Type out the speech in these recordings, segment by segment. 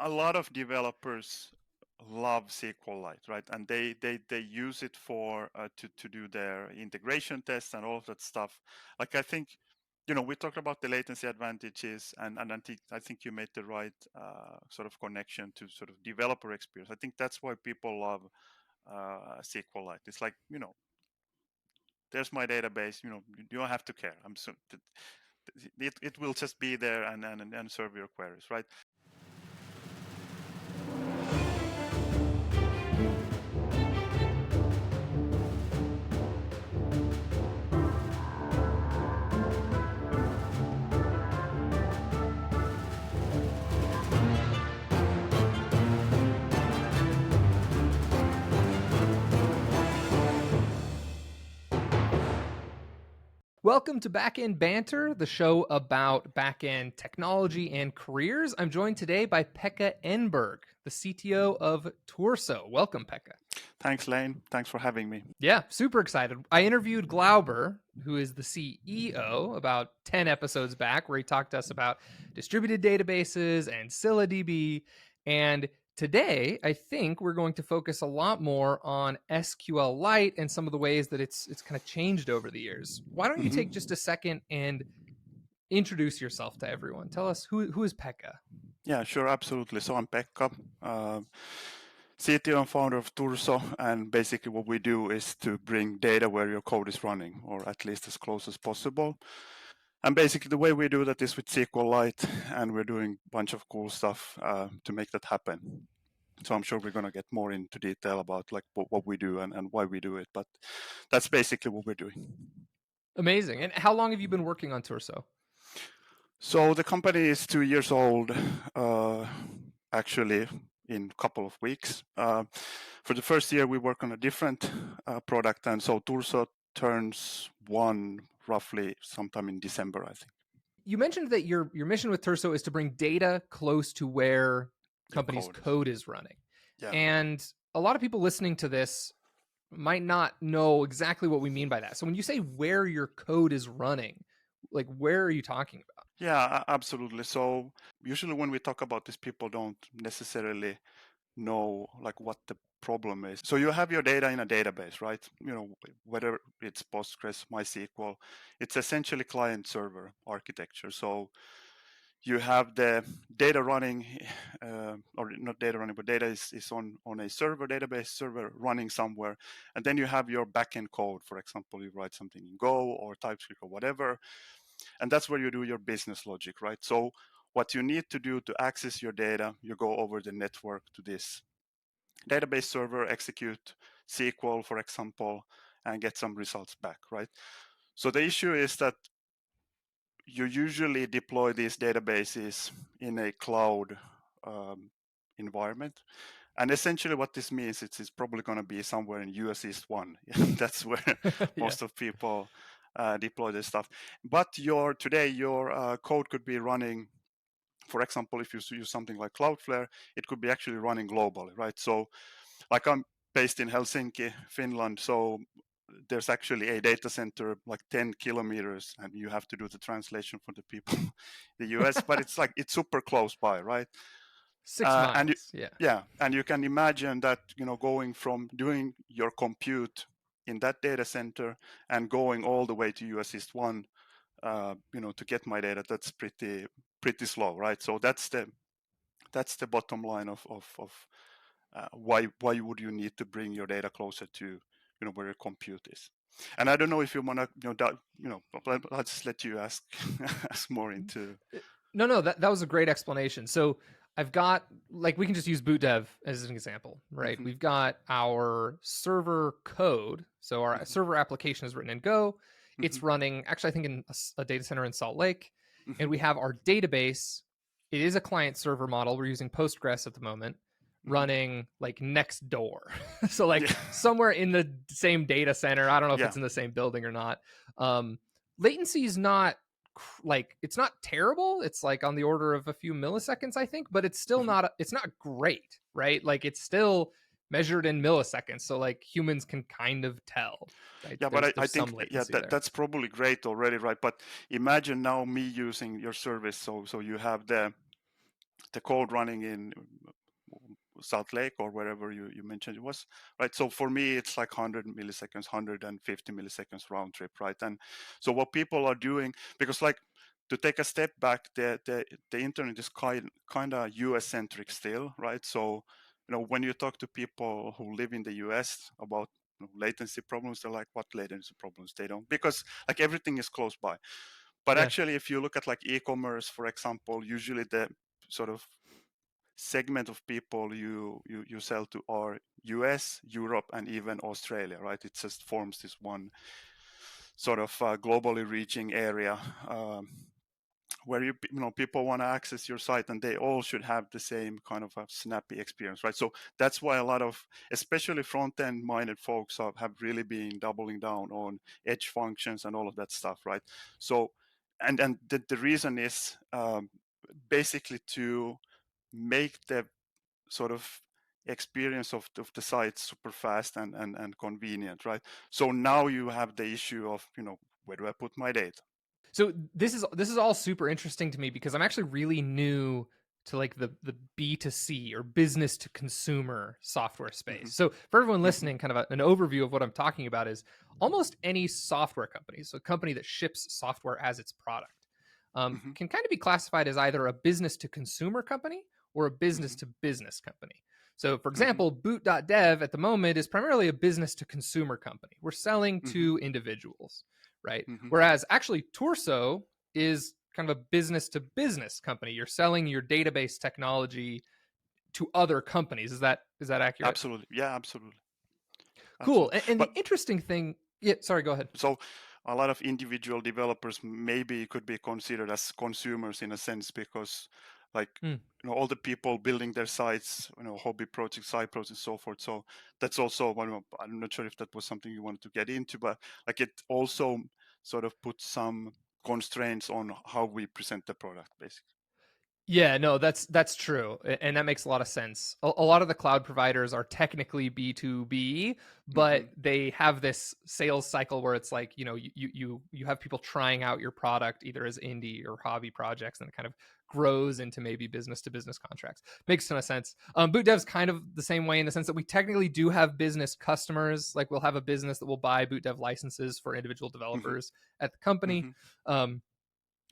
a lot of developers love SQLite, right? And they use it for to do their integration tests and all of that stuff. Like I think, we talked about the latency advantages, and I think you made the right sort of connection to sort of developer experience. I think that's why people love SQLite. It's like, there's my database. You don't have to care. It will just be there and serve your queries, right? Welcome to Backend Banter, the show about backend technology and careers. I'm joined today by Pekka Enberg, the CTO of Torso. Welcome, Pekka. Thanks, Lane. Thanks for having me. Yeah, super excited. I interviewed Glauber, who is the CEO, about 10 episodes back, where he talked to us about distributed databases and ScyllaDB. And today, I think we're going to focus a lot more on SQLite and some of the ways that it's kind of changed over the years. Why don't you take just a second and introduce yourself to everyone? Tell us who is Pekka? Yeah, sure, absolutely. So I'm Pekka, CTO and founder of Turso, and basically what we do is to bring data where your code is running, or at least as close as possible. And basically the way we do that is with SQLite, and we're doing a bunch of cool stuff to make that happen. So I'm sure we're going to get more into detail about like what we do and why we do it, but that's basically what we're doing. Amazing. And how long have you been working on Torso? So the company is 2 years old, actually, in a couple of weeks. For the first year, we work on a different product, and so Turso turns 1 roughly sometime in December, I think. You mentioned that your mission with Turso is to bring data close to where companies' code is running. Yeah. And a lot of people listening to this might not know exactly what we mean by that. So when you say where your code is running, like where are you talking about? Yeah, absolutely. So usually when we talk about this, people don't necessarily know like what the problem is. So you have your data in a database, right? Whether it's Postgres, MySQL, it's essentially client server architecture. So you have the data running, or not data running, but data is on a server, database server running somewhere. And then you have your backend code. For example, you write something in Go or TypeScript or whatever. And that's where you do your business logic, right? So what you need to do to access your data, you go over the network to this database server, execute SQL, for example, and get some results back, right? So the issue is that you usually deploy these databases in a cloud environment. And essentially what this means, it's probably going to be somewhere in US East 1. That's where most of people deploy this stuff. But today your code could be running, for example, if you use something like Cloudflare, it could be actually running globally, right? So like I'm based in Helsinki, Finland, so there's actually a data center like 10 kilometers, and you have to do the translation for the people in the US, but it's super close by, right? 6 miles. And and you can imagine that, going from doing your compute in that data center and going all the way to US East 1, to get my data, that's pretty slow, right? So that's the bottom line of why would you need to bring your data closer to where your compute is. And I don't know if you want to I'll just let you ask more into. No, that was a great explanation. So I've got, like, we can just use boot dev as an example, right? We've got our server code. So our server application is written in Go. It's running, actually, I think in a data center in Salt Lake. And we have our database. It is a client server model. We're using Postgres at the moment, running like next door. So like somewhere in the same data center. I don't know if it's in the same building or not. Latency is not like, it's not terrible. It's like on the order of a few milliseconds, I think, but it's still not, it's not great, right? Like it's still measured in milliseconds, so like humans can kind of tell, right? Yeah, but I think that's probably great already, right? But imagine now me using your service, so you have the the code running in Salt Lake or wherever you mentioned it was, right? So for me, it's like 100 milliseconds, 150 milliseconds round trip, right? And so what people are doing, because like to take a step back, the internet is kind of US centric still, right? So when you talk to people who live in the US about latency problems, they're like, what latency problems? They don't, because like everything is close by. But Yeah. actually, if you look at like e-commerce, for example, usually the sort of segment of people you sell to are US, Europe, and even Australia, right? It just forms this one sort of globally reaching area where people want to access your site, and they all should have the same kind of a snappy experience, right? So that's why a lot of, especially front-end minded folks, have really been doubling down on edge functions and all of that stuff, right? So, and the reason is basically to make the sort of experience of the site super fast and convenient, right? So now you have the issue of, where do I put my data? So this is all super interesting to me because I'm actually really new to like the B2C or business to consumer software Hmm. space. So for everyone Hmm. listening, kind of an overview of what I'm talking about is almost any software company, so a company that ships software as its product, Hmm. can kind of be classified as either a business to consumer company or a business Hmm. to business company. So, for Hmm. example, boot.dev at the moment is primarily a business to consumer company. We're selling Hmm. to individuals, right? Hmm. Whereas actually Torso is kind of a business to business company. You're selling your database technology to other companies. Is that accurate? Absolutely. Yeah, absolutely. Cool. Absolutely. And But the interesting thing, yeah, sorry, go ahead. so a lot of individual developers maybe could be considered as consumers in a sense, because like Hmm. all the people building their sites, hobby projects, side projects, so forth. So that's also one I'm not sure if that was something you wanted to get into, but like it also sort of puts some constraints on how we present the product, basically. Yeah, no, that's true, and that makes a lot of sense. A lot of the cloud providers are technically B2B, Mm-hmm. but they have this sales cycle where it's like, you have people trying out your product either as indie or hobby projects, and it kind of grows into maybe business to business contracts. Makes a ton of sense. Boot Dev's kind of the same way in the sense that we technically do have business customers. Like we'll have a business that will buy Boot Dev licenses for individual Mm-hmm. developers at the company. Mm-hmm. Um,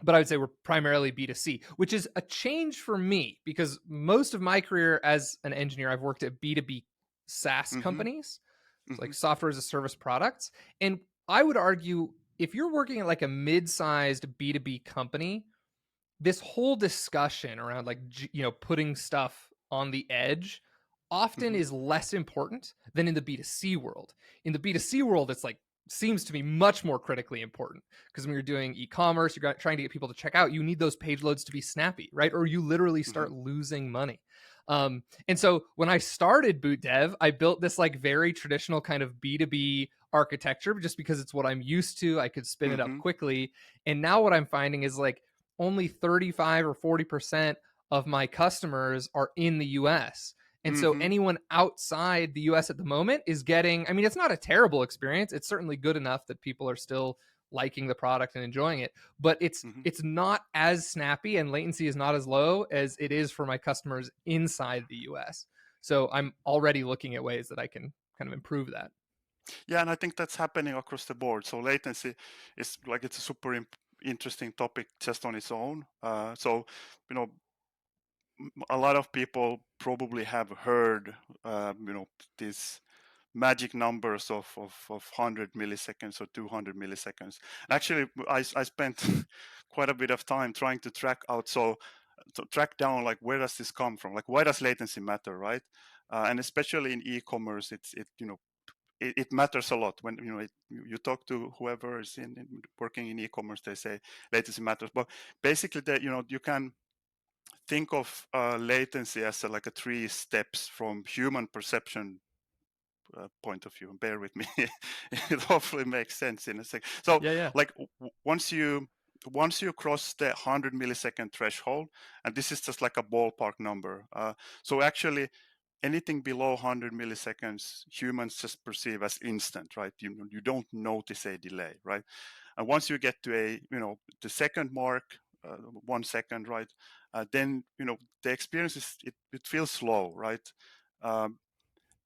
but I would say we're primarily B2C, which is a change for me because most of my career as an engineer, I've worked at B2B SaaS Mm-hmm. companies, so Mm-hmm. like software as a service products. And I would argue if you're working at like a mid sized B2B company, this whole discussion around like, putting stuff on the edge often Mm-hmm. is less important than in the B2C world. In the B2C world, it's like, seems to be much more critically important because when you're doing e-commerce, you're trying to get people to check out, you need those page loads to be snappy, right? Or you literally Mm-hmm. start losing money. And so when I started Boot Dev, I built this like very traditional kind of B2B architecture just because it's what I'm used to. I could spin it up Mm-hmm. quickly. And now what I'm finding is like only 35 or 40% of my customers are in the US. And so Mm-hmm. anyone outside the US at the moment is getting, I mean, it's not a terrible experience. It's certainly good enough that people are still liking the product and enjoying it, but it's Mm-hmm. it's not as snappy and latency is not as low as it is for my customers inside the US. So I'm already looking at ways that I can kind of improve that. Yeah, and I think that's happening across the board. So latency is like it's a super interesting topic just on its own. So you know, a lot of people probably have heard these magic numbers of 100 milliseconds or 200 milliseconds. Actually, I spent quite a bit of time trying to track out to track down like where does this come from, like why does latency matter, right? And especially in e-commerce, it matters a lot when you talk to whoever is working in e-commerce. They say latency matters, but basically that you can think of latency as like a three steps from human perception point of view. Bear with me. It hopefully makes sense in a sec. So Yeah, yeah. like once you cross the 100 millisecond threshold, and this is just like a ballpark number, so actually anything below 100 milliseconds humans just perceive as instant, right? You don't notice a delay, right? And once you get to the second mark, 1 second, right? then the experience it feels slow, right? Um,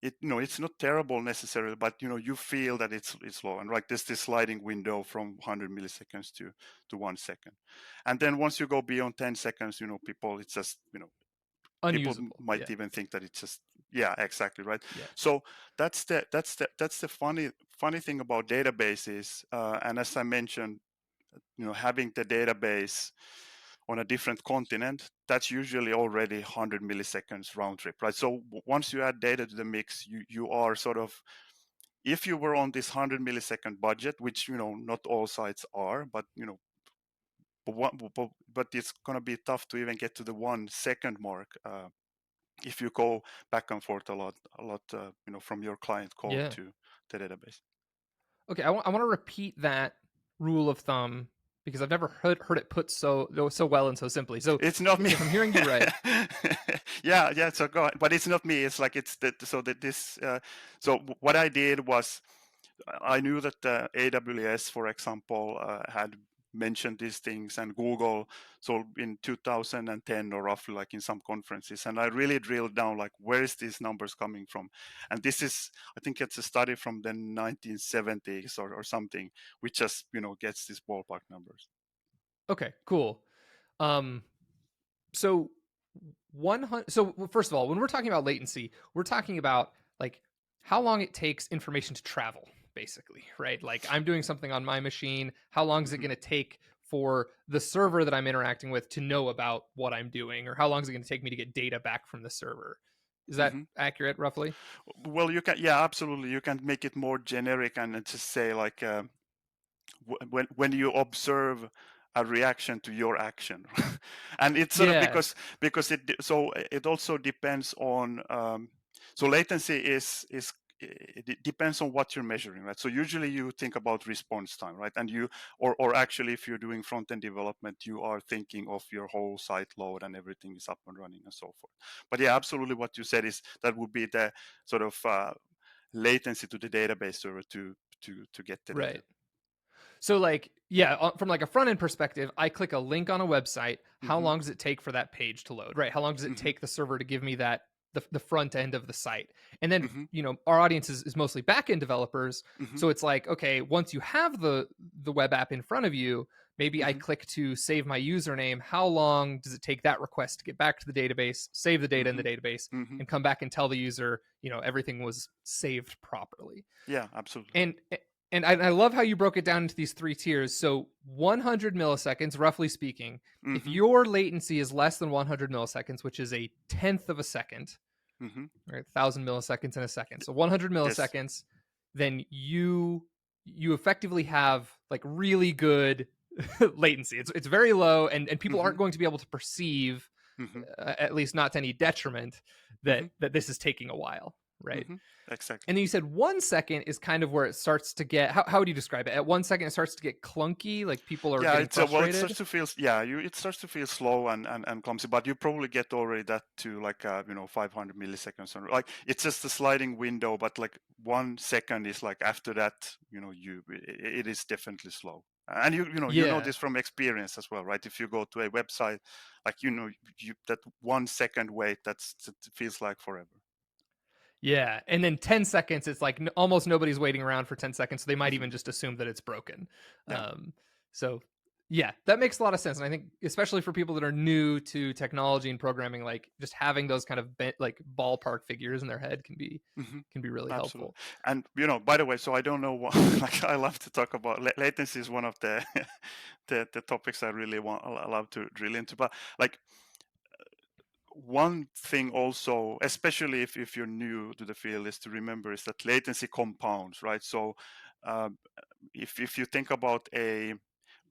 it's not terrible necessarily, but you feel that it's slow, and like there's this sliding window from 100 milliseconds to 1 second, and then once you go beyond 10 seconds, people it's just people Unusable. might Yeah. even think that it's just, yeah, exactly, right. Yeah. So that's the funny thing about databases, and as I mentioned, having the database on a different continent, that's usually already 100 milliseconds round trip, right? So once you add data to the mix, you are sort of, if you were on this 100 millisecond budget, which not all sites are, but but it's going to be tough to even get to the 1 second mark, if you go back and forth a lot, from your client code Yeah. to the database. Okay, I want to repeat that rule of thumb because I've never heard it put so well and so simply. So It's not me. if I'm hearing you right, Yeah. So go ahead. But it's not me. It's like it's that. So that this. So what I did was, I knew that AWS, for example, had mentioned these things, and Google. So in 2010, or roughly, like in some conferences, and I really drilled down, like, where is these numbers coming from? And this is, I think it's a study from the 1970s or something, which just gets these ballpark numbers. okay, cool. Um, so 100. So first of all, when we're talking about latency, we're talking about like how long it takes information to travel, basically, right? Like I'm doing something on my machine. How long is it Hmm. going to take for the server that I'm interacting with to know about what I'm doing, or how long is it going to take me to get data back from the server? Is that Hmm. accurate, roughly? Well, you can, yeah, absolutely. You can make it more generic and just say, like, when you observe a reaction to your action, and it's sort of, Yeah, because it also depends on, so latency is it depends on what you're measuring, right? So usually you think about response time, right? And or actually, if you're doing front end development, you are thinking of your whole site load and everything is up and running and so forth. But yeah, absolutely, what you said is that would be the sort of latency to the database server to get the data. right. So like, yeah, from like a front end perspective, I click a link on a website. How Hmm. long does it take for that page to load? Right? How long does it Hmm. take the server to give me that the front end of the site? And then, Hmm. our audience is mostly back end developers. Hmm. So it's like, okay, once you have the web app in front of you, maybe I Hmm. click to save my username. How long does it take that request to get back to the database, save the data in the Hmm. database, Hmm. and come back and tell the user, everything was saved properly? Yeah, absolutely. And I love how you broke it down into these three tiers. So 100 milliseconds, roughly speaking, if Hmm. your latency is less than 100 milliseconds, which is a tenth of a second, Hmm. right, 1,000 milliseconds in a second. So 100 Yes. milliseconds, then you effectively have like really good latency. It's very low, and people Hmm. aren't going to be able to perceive, Hmm. at least not to any detriment, that Hmm. this is taking a while, right? Hmm. Exactly. And then you said 1 second is kind of where it starts to get, how would you describe it? At 1 second, it starts to get clunky, like people are Yeah, getting it's well, it starts frustrated. to feel, yeah, it starts to feel slow and clumsy, but you probably get already that to, like, 500 milliseconds, or like, it's just a sliding window, but like 1 second is, like, after that, it is definitely slow. And you know Yeah. this from experience as well, right? If you go to a website, like, that 1 second wait, that feels like forever. Yeah. And then 10 seconds, it's like almost nobody's waiting around for 10 seconds. So they might Hmm. even just assume that it's broken. Yeah. So, yeah, that makes a lot of sense. And I think, especially for people that are new to technology and programming, like just having those kind of like ballpark figures in their head Hmm. can be really Absolutely. helpful. And by the way, so I don't know what, like, I love to talk about latency is one of the the topics I really I love to drill into. But, like, one thing also, especially if you're new to the field, is to remember is that latency compounds, right? So, um, if you think about a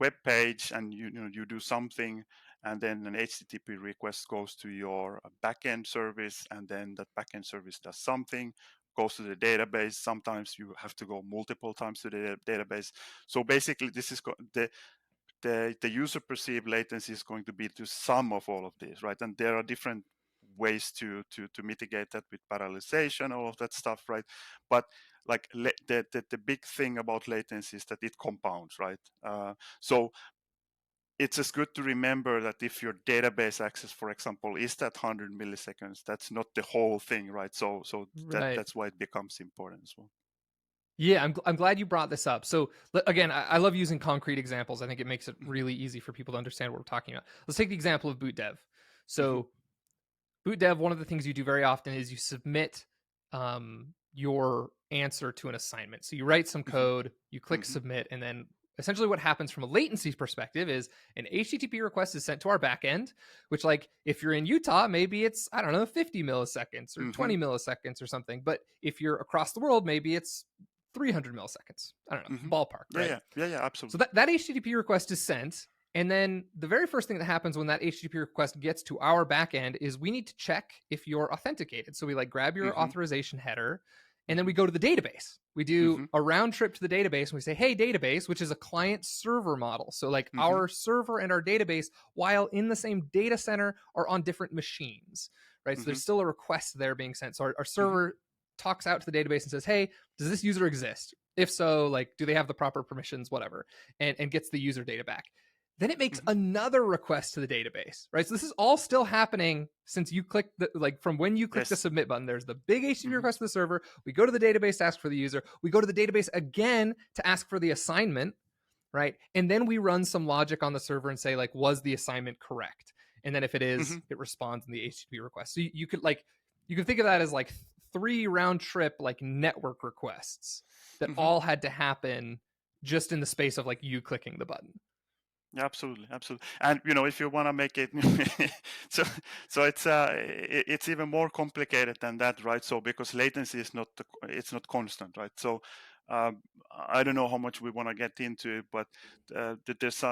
web page, and you do something, and then an HTTP request goes to your backend service, and then that backend service does something, goes to the database. Sometimes you have to go multiple times to the database. So basically, this is the user perceived latency is going to be to sum of all of this, right? And there are different ways to mitigate that with parallelization, all of that stuff, right? But, like, the big thing about latency is that it compounds, right? So it's just good to remember that if your database access, for example, is that 100 milliseconds, that's not the whole thing, right? So Right. that's why it becomes important as well. Yeah, I'm glad you brought this up. So again, I love using concrete examples. I think it makes it Mhm, really easy for people to understand what we're talking about. Let's take the example of boot dev. mhm, So boot dev, one of the things you do very often is you submit your answer to an assignment. So you write some mhm, code, you click mhm, submit, and then essentially what happens from a latency perspective is an HTTP request is sent to our backend, which, like, if you're in Utah, maybe it's, I don't know, 50 milliseconds or mhm, 20 milliseconds or something. But if you're across the world, maybe it's 300 milliseconds. I don't know, mhm. ballpark, Yeah, right? yeah, yeah, yeah, So absolutely. that HTTP request is sent. And then the very first thing that happens when that HTTP request gets to our backend is we need to check if you're authenticated. So we like grab your Mhm, authorization header and then mhm, we go to the database. We do mhm, a round trip to the database and we say, hey, database, which is a client server model. So, like, mhm, our server and our database, while in the same data center, are on different machines, right? So mhm, there's still a request there being sent. So our mhm, server talks out to the database and says, hey, does this user exist? If so, like, do they have the proper permissions, whatever, and gets the user data back. Then it makes mhm, another request to the database, right? So this is all still happening since you click the, like, from when you click the yes. submit button. There's the big HTTP Mhm, request to the server. We go to the database to ask for the user. We go to the database again to ask for the assignment, right? And then we run some logic on the server and say, like, was the assignment correct? And then if it is, mhm, it responds in the HTTP request. So you could, like, you can think of that as like three round trip, like, network requests that mhm. all had to happen just in the space of, like, you clicking the button. Yeah, absolutely, absolutely. And if you want to make it, so it's even more complicated than that, right? So because latency is not it's not constant, right? So um, I don't know how much we want to get into it, but there's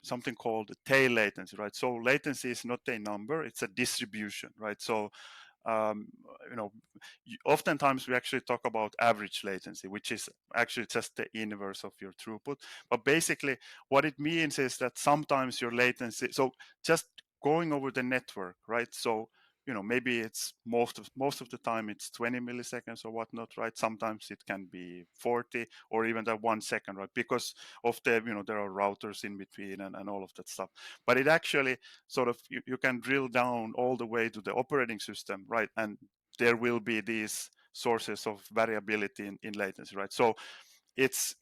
something called tail latency, right? So latency is not a number; it's a distribution, right? So um, you know, oftentimes we actually talk about average latency, which is actually just the inverse of your throughput. But basically, what it means is that sometimes your latency, so just going over the network, right? So maybe it's most of the time it's 20 milliseconds or whatnot, right? Sometimes it can be 40 or even that 1 second, right? Because of the there are routers in between and all of that stuff. But it actually sort of you can drill down all the way to the operating system, right? And there will be these sources of variability in latency, right? So it's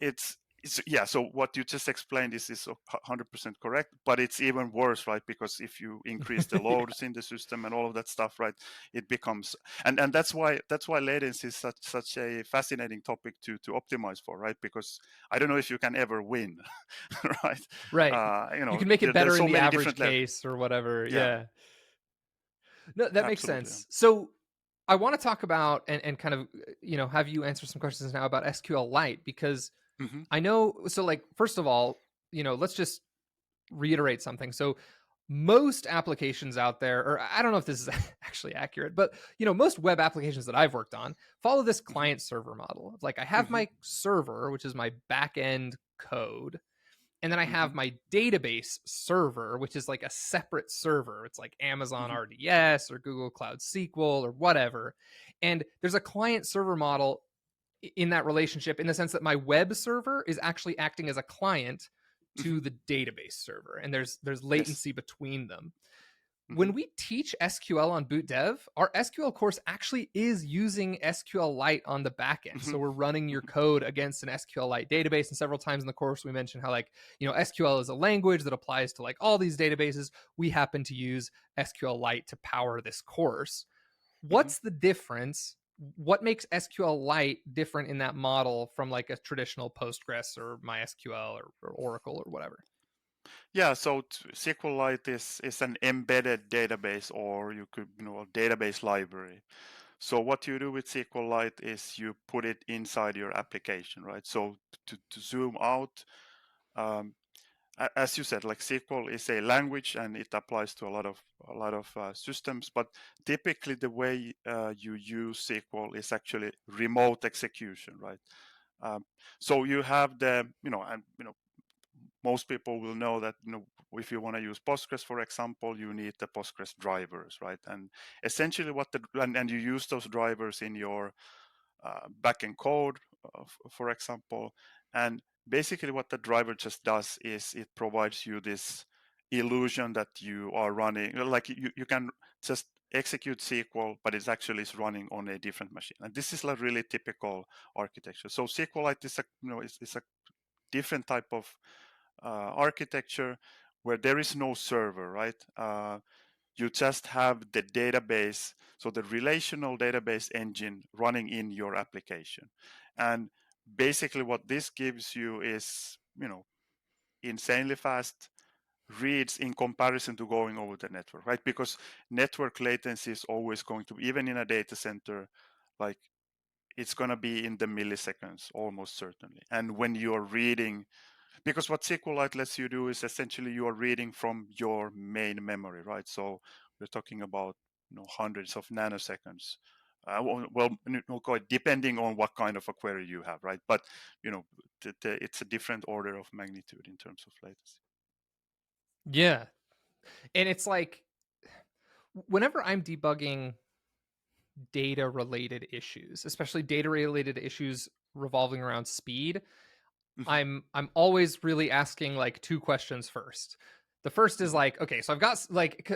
yeah. So what you just explained is 100% correct, but it's even worse, right? Because if you increase the Yeah. loads in the system and all of that stuff, right, it becomes and that's why latency is such a fascinating topic to optimize for, right? Because I don't know if you can ever win, right? Right. You can make it There's better in so the many average different layers. case or whatever. Yeah, Yeah. No, that makes absolutely. sense. So I want to talk about and kind of, have you answer some questions now about SQLite, because Hmm. I know, so, like, first of all, let's just reiterate something. So most applications out there, or I don't know if this is actually accurate, but most web applications that I've worked on follow this Hmm. client server model of, like, I have Hmm. my server, which is my back end code, and then I Hmm. have my database server, which is like a separate server. It's like Amazon Hmm. RDS or Google Cloud SQL or whatever. And there's a client server model in that relationship, in the sense that my web server is actually acting as a client Hmm. to the database server, and there's Yes. latency between them. Hmm. When we teach SQL on boot dev, our SQL course actually is using SQLite on the back end. Hmm. So we're running your code against an SQLite database. And several times in the course, we mentioned how, like, SQL is a language that applies to, like, all these databases. We happen to use SQLite to power this course. Hmm. What's the difference? What makes SQLite different in that model from, like, a traditional Postgres or MySQL or Oracle or whatever? Yeah, so SQLite is an embedded database, or you could a database library. So what you do with SQLite is you put it inside your application, right? So to zoom out, um, as you said, like SQL is a language and it applies to a lot of systems. But typically, the way you use SQL is actually remote execution, right? Um, so you have and most people will know that if you want to use Postgres, for example, you need the Postgres drivers, right? And essentially, and you use those drivers in your backend code, for example, and basically what the driver just does is it provides you this illusion that you are running, like you can just execute SQL, but it's actually is running on a different machine. And this is like really typical architecture. So SQLite is a, is a different type of architecture where there is no server, right? You just have the database, so the relational database engine running in your application. And basically what this gives you is, insanely fast reads in comparison to going over the network, right? Because network latency is always going to, even in a data center, like it's going to be in the milliseconds almost certainly. And when you're reading, because what SQLite lets you do is essentially you are reading from your main memory, right? So we're talking about, hundreds of nanoseconds. Depending on what kind of a query you have, right? But it's a different order of magnitude in terms of latency. Yeah. And it's like whenever I'm debugging data related issues, especially data related issues revolving around speed, Hmm. I'm always really asking like two questions first. The first is Hmm. like, okay, so I've got like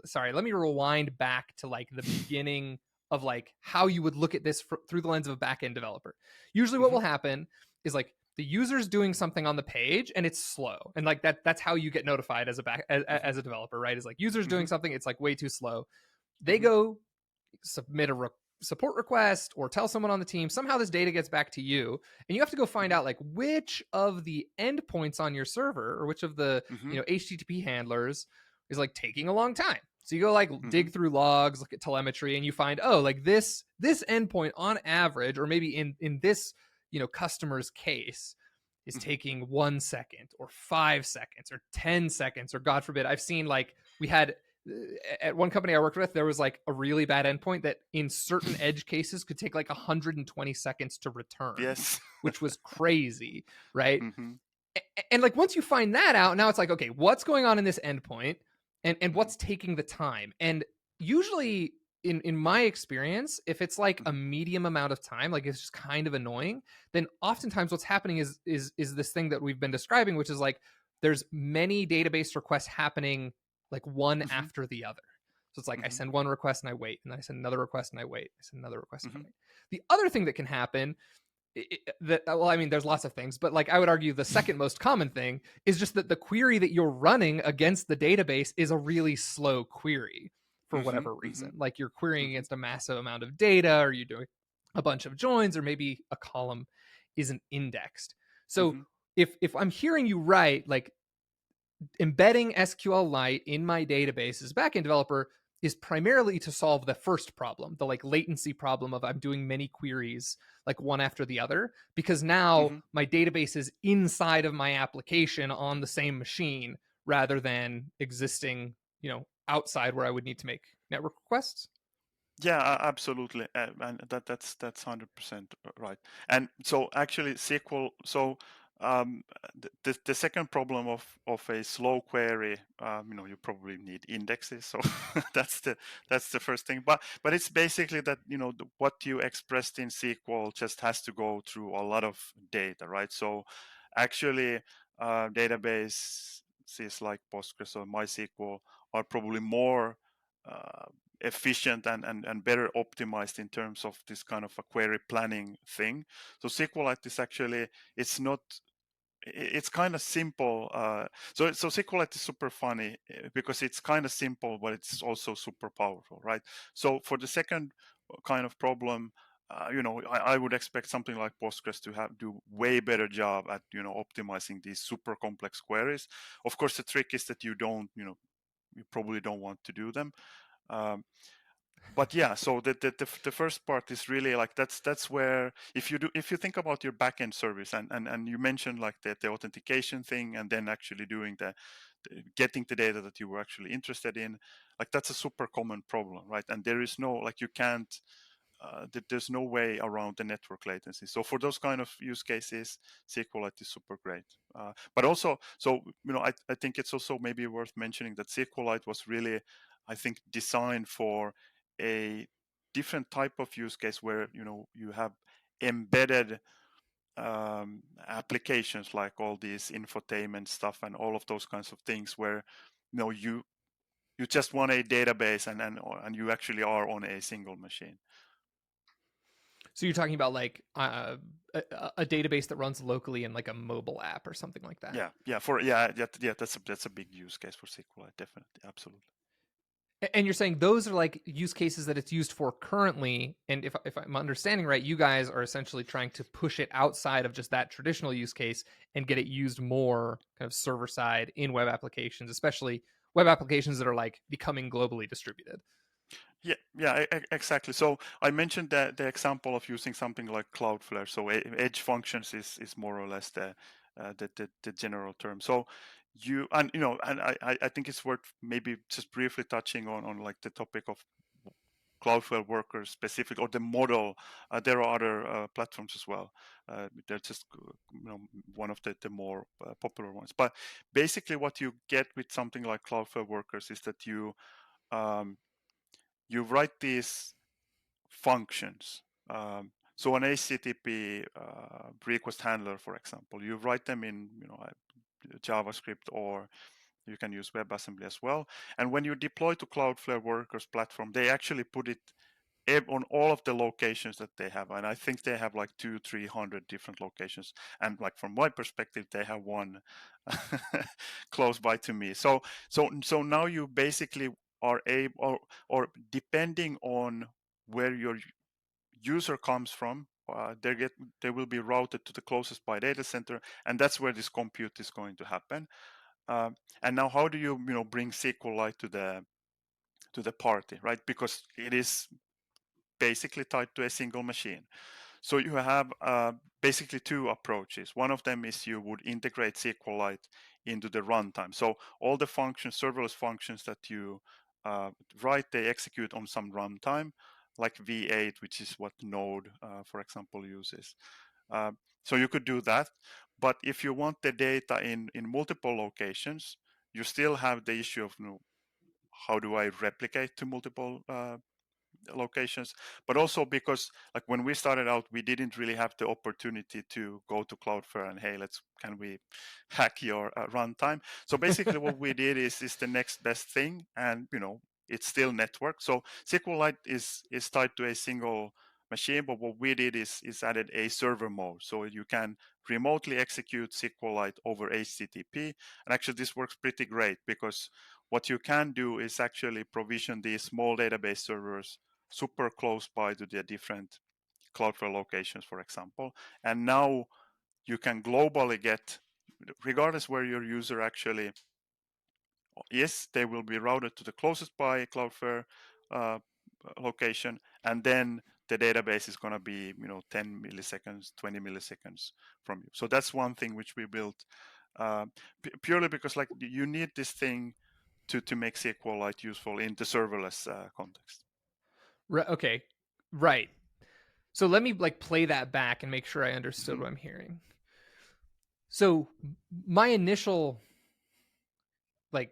sorry, let me rewind back to like the beginning of like how you would look at this through the lens of a backend developer. Usually what Hmm. will happen is like the user's doing something on the page and it's slow. And like that's how you get notified as Hmm. as a developer, right? Is like users doing Hmm. something, it's like way too slow. They Hmm. go submit a support request or tell someone on the team. Somehow this data gets back to you, and you have to go find Hmm. out like which of the endpoints on your server or which of the Hmm. HTTP handlers is like taking a long time. So you go like Hmm. dig through logs, look at telemetry, and you find, oh, like this endpoint on average, or maybe in this customer's case, is Hmm. taking 1 second or 5 seconds or 10 seconds, or God forbid, I've seen like we had at one company I worked with, there was like a really bad endpoint that in certain edge cases could take like 120 seconds to return, Yes. which was crazy, right? Hmm. And like once you find that out, now it's like, okay, what's going on in this endpoint, and Hmm. what's taking the time? And usually in my experience, if it's like a Hmm. medium amount of time, like it's just kind of annoying, then oftentimes what's happening is this thing that we've been describing, which is like there's many database requests happening like one Hmm. after the other. So it's like I Hmm. send one request and I wait, and then I send another request and I wait, I send another request and I Hmm. wait. The other thing that can happen, well, I mean, there's lots of things, but like I would argue the second most common thing is just that the query that you're running against the database is a really slow query for Hmm. whatever Hmm. reason. Like you're querying Hmm. against a massive amount of data, or you're doing a bunch of joins, or maybe a column isn't indexed. So Hmm. if I'm hearing you right, like embedding SQLite in my database as a backend developer is primarily to solve the first problem, the like latency problem of I'm doing many queries like one after the other, because now Hmm. my database is inside of my application on the same machine rather than existing, outside where I would need to make network requests. Yeah, absolutely, and that's 100% right. And so actually, SQL. So the second problem of a slow query, you probably need indexes. So that's the first thing. But it's basically that what you expressed in SQL just has to go through a lot of data, right? So actually, databases like Postgres or MySQL are probably more uh, efficient and better optimized in terms of this kind of a query planning thing. So SQLite is actually, it's not, it's kind of simple. So SQLite is super funny because it's kind of simple, but it's also super powerful, right? So for the second kind of problem, I would expect something like Postgres to do way better job at optimizing these super complex queries. Of course, the trick is that you probably don't want to do them. Um, but yeah, so the first part is really like that's where if you think about your backend service and you mentioned like the authentication thing and then actually doing getting the data that you were actually interested in, like that's a super common problem, right? And there is no, like, you can't there's no way around the network latency. So for those kind of use cases, SQLite is super great. But also, so I think it's also maybe worth mentioning that SQLite was really, I think, designed for a different type of use case where you have embedded applications like all these infotainment stuff and all of those kinds of things where you just want a database and you actually are on a single machine. So you're talking about like a database that runs locally in like a mobile app or something like that. That's a big use case for SQLite, definitely, absolutely. And you're saying those are like use cases that it's used for currently. And if I'm understanding right, you guys are essentially trying to push it outside of just that traditional use case and get it used more kind of server side in web applications, especially web applications that are like becoming globally distributed. Exactly. So I mentioned that the example of using something like Cloudflare. So edge functions is more or less the general term. So I think it's worth maybe just briefly touching on like the topic of Cloudflare workers specific or the model. There are other platforms as well. They're just one of the more popular ones. But basically, what you get with something like Cloudflare workers is that you write these functions. So an HTTP request handler, for example, you write them in JavaScript, or you can use WebAssembly as well. And when you deploy to Cloudflare Workers platform, they actually put it on all of the locations that they have, and I think they have like 200-300 different locations. And like from my perspective, they have one close by to me. So now you basically are able, or depending on where your user comes from, they will be routed to the closest by data center, and that's where this compute is going to happen. And now, how do you bring SQLite to the party, right? Because it is basically tied to a single machine. So you have basically two approaches. One of them is you would integrate SQLite into the runtime. So all the functions, serverless functions that you write, they execute on some runtime, like V8, which is what Node, for example, uses. So you could do that. But if you want the data in multiple locations, you still have the issue of how do I replicate to multiple locations, but also because like when we started out, we didn't really have the opportunity to go to Cloudflare and hey, can we hack your runtime. So basically what we did is the next best thing, and it's still network. So SQLite is tied to a single machine, but what we did is added a server mode, so you can remotely execute SQLite over HTTP. And actually this works pretty great, because what you can do is actually provision these small database servers super close by to the different Cloudflare locations, for example. And now you can globally get, regardless where your user actually is, they will be routed to the closest by Cloudflare uh, location, and then the database is going to be 10 milliseconds, 20 milliseconds from you. So that's one thing which we built purely because like you need this thing to make SQLite useful in the serverless context. Okay, right. So let me like play that back and make sure I understood Mm-hmm. what I'm hearing. So my initial, like,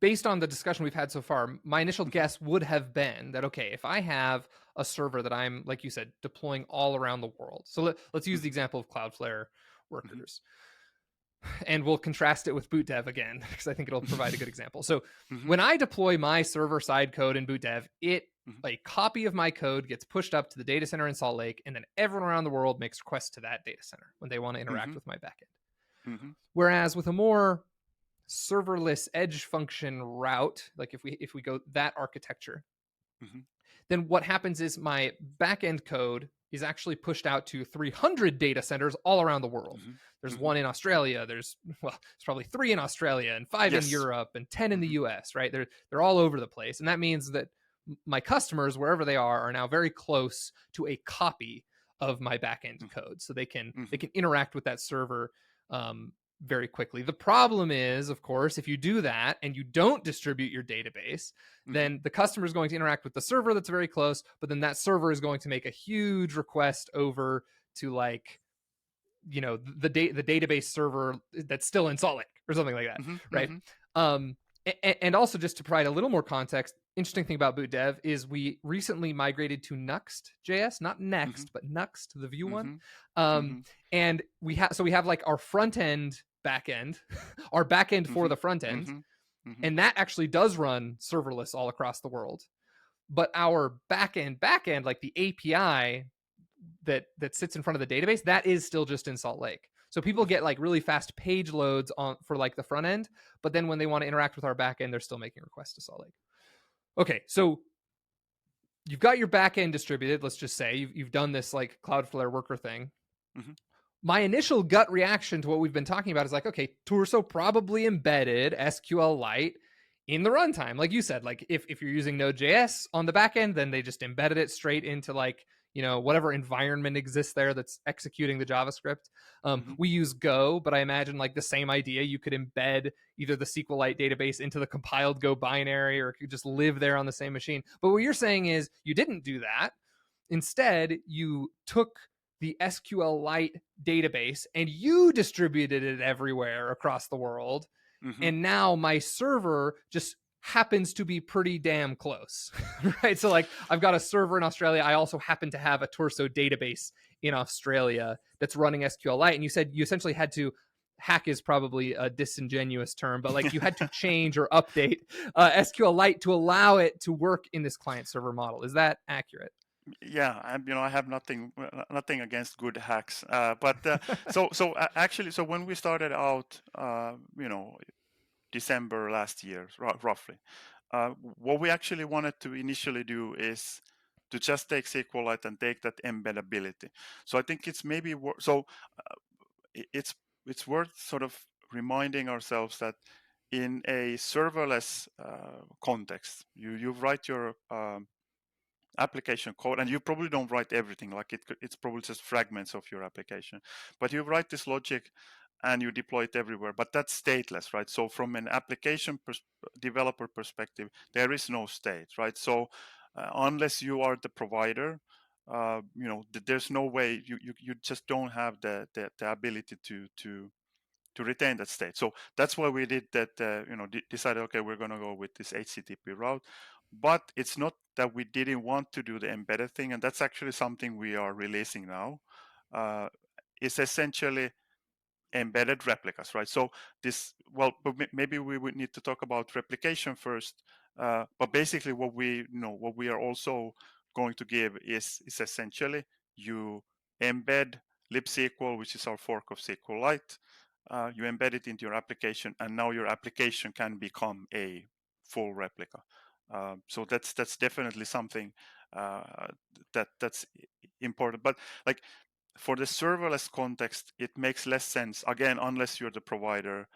based on the discussion we've had so far, my initial Mm-hmm. guess would have been that, okay, if I have a server that I'm, like you said, deploying all around the world. So let's use the Mm-hmm. example of Cloudflare Mm-hmm. workers, and we'll contrast it with boot dev again, because I think it'll provide a good example. So Mm-hmm. when I deploy my server side code in boot dev, Mm-hmm. a copy of my code gets pushed up to the data center in Salt Lake, and then everyone around the world makes requests to that data center when they want to interact Mm-hmm. with my backend. Mm-hmm. Whereas with a more serverless edge function route, like if we go that architecture, Mm-hmm. then what happens is my backend code is actually pushed out to 300 data centers all around the world. Mm-hmm. There's Mm-hmm. one in Australia. There's probably 3 in Australia and 5 in Yes. Europe and 10 in the Mm-hmm. US, right? They're all over the place. And that means that my customers, wherever they are now very close to a copy of my backend code. So they can Mm-hmm. interact with that server very quickly. The problem is, of course, if you do that and you don't distribute your database, Mm-hmm. then the customer is going to interact with the server that's very close, but then that server is going to make a huge request over to like the database server that's still in Salt Lake or something like that, Mm-hmm. right? Mm-hmm. um and also, just to provide a little more context, interesting thing about boot dev is we recently migrated to Nuxt.js, not Mm-hmm. Next, but Nuxt, the Vue one. Mm-hmm. Um, Mm-hmm. and we have like our front end back end, our back end for Mm-hmm. the front end, Mm-hmm. Mm-hmm. and that actually does run serverless all across the world. But our backend, like the API that sits in front of the database, that is still just in Salt Lake. So people Mm-hmm. get like really fast page loads on for like the front end, but then when they want to interact with our backend, they're still making requests to Salt Lake. Okay, so you've got your backend distributed. Let's just say you've done this like Cloudflare worker thing. Mm-hmm. My initial gut reaction to what we've been talking about is like, okay, Torso probably embedded SQLite in the runtime. Like you said, like if you're using Node.js on the backend, then they just embedded it straight into like, whatever environment exists there that's executing the JavaScript. Mm-hmm. We use Go, but I imagine like the same idea. You could embed either the SQLite database into the compiled Go binary, or it could just live there on the same machine. But what you're saying is you didn't do that. Instead, you took the SQLite database and you distributed it everywhere across the world. Mm-hmm. And now my server just happens to be pretty damn close, right? So like I've got a server in Australia. I also happen to have a Torso database in Australia that's running SQLite. And you said you essentially had to hack is probably a disingenuous term, but like you had to change or update SQLite to allow it to work in this client server model. Is that accurate? Yeah, I have nothing against good hacks, but actually, so when we started out, December last year, roughly, what we actually wanted to initially do is to just take SQLite and take that embeddability. So I think it's maybe it's worth sort of reminding ourselves that in a serverless context, you write your application code, and you probably don't write everything, like it's probably just fragments of your application, but you write this logic and you deploy it everywhere, but that's stateless, right? So from an application developer perspective, there is no state, right? So unless you are the provider, there's no way you just don't have the ability to retain that state. So that's why we did that. Decided, okay, we're going to go with this HTTP route. But it's not that we didn't want to do the embedded thing, and that's actually something we are releasing now. It's essentially embedded replicas, right? So but maybe we would need to talk about replication first. But basically, what we are also going to give is essentially you embed libsql, which is our fork of SQLite. You embed it into your application, and now your application can become a full replica. So that's definitely something that's important. But like for the serverless context, it makes less sense again unless you're the provider.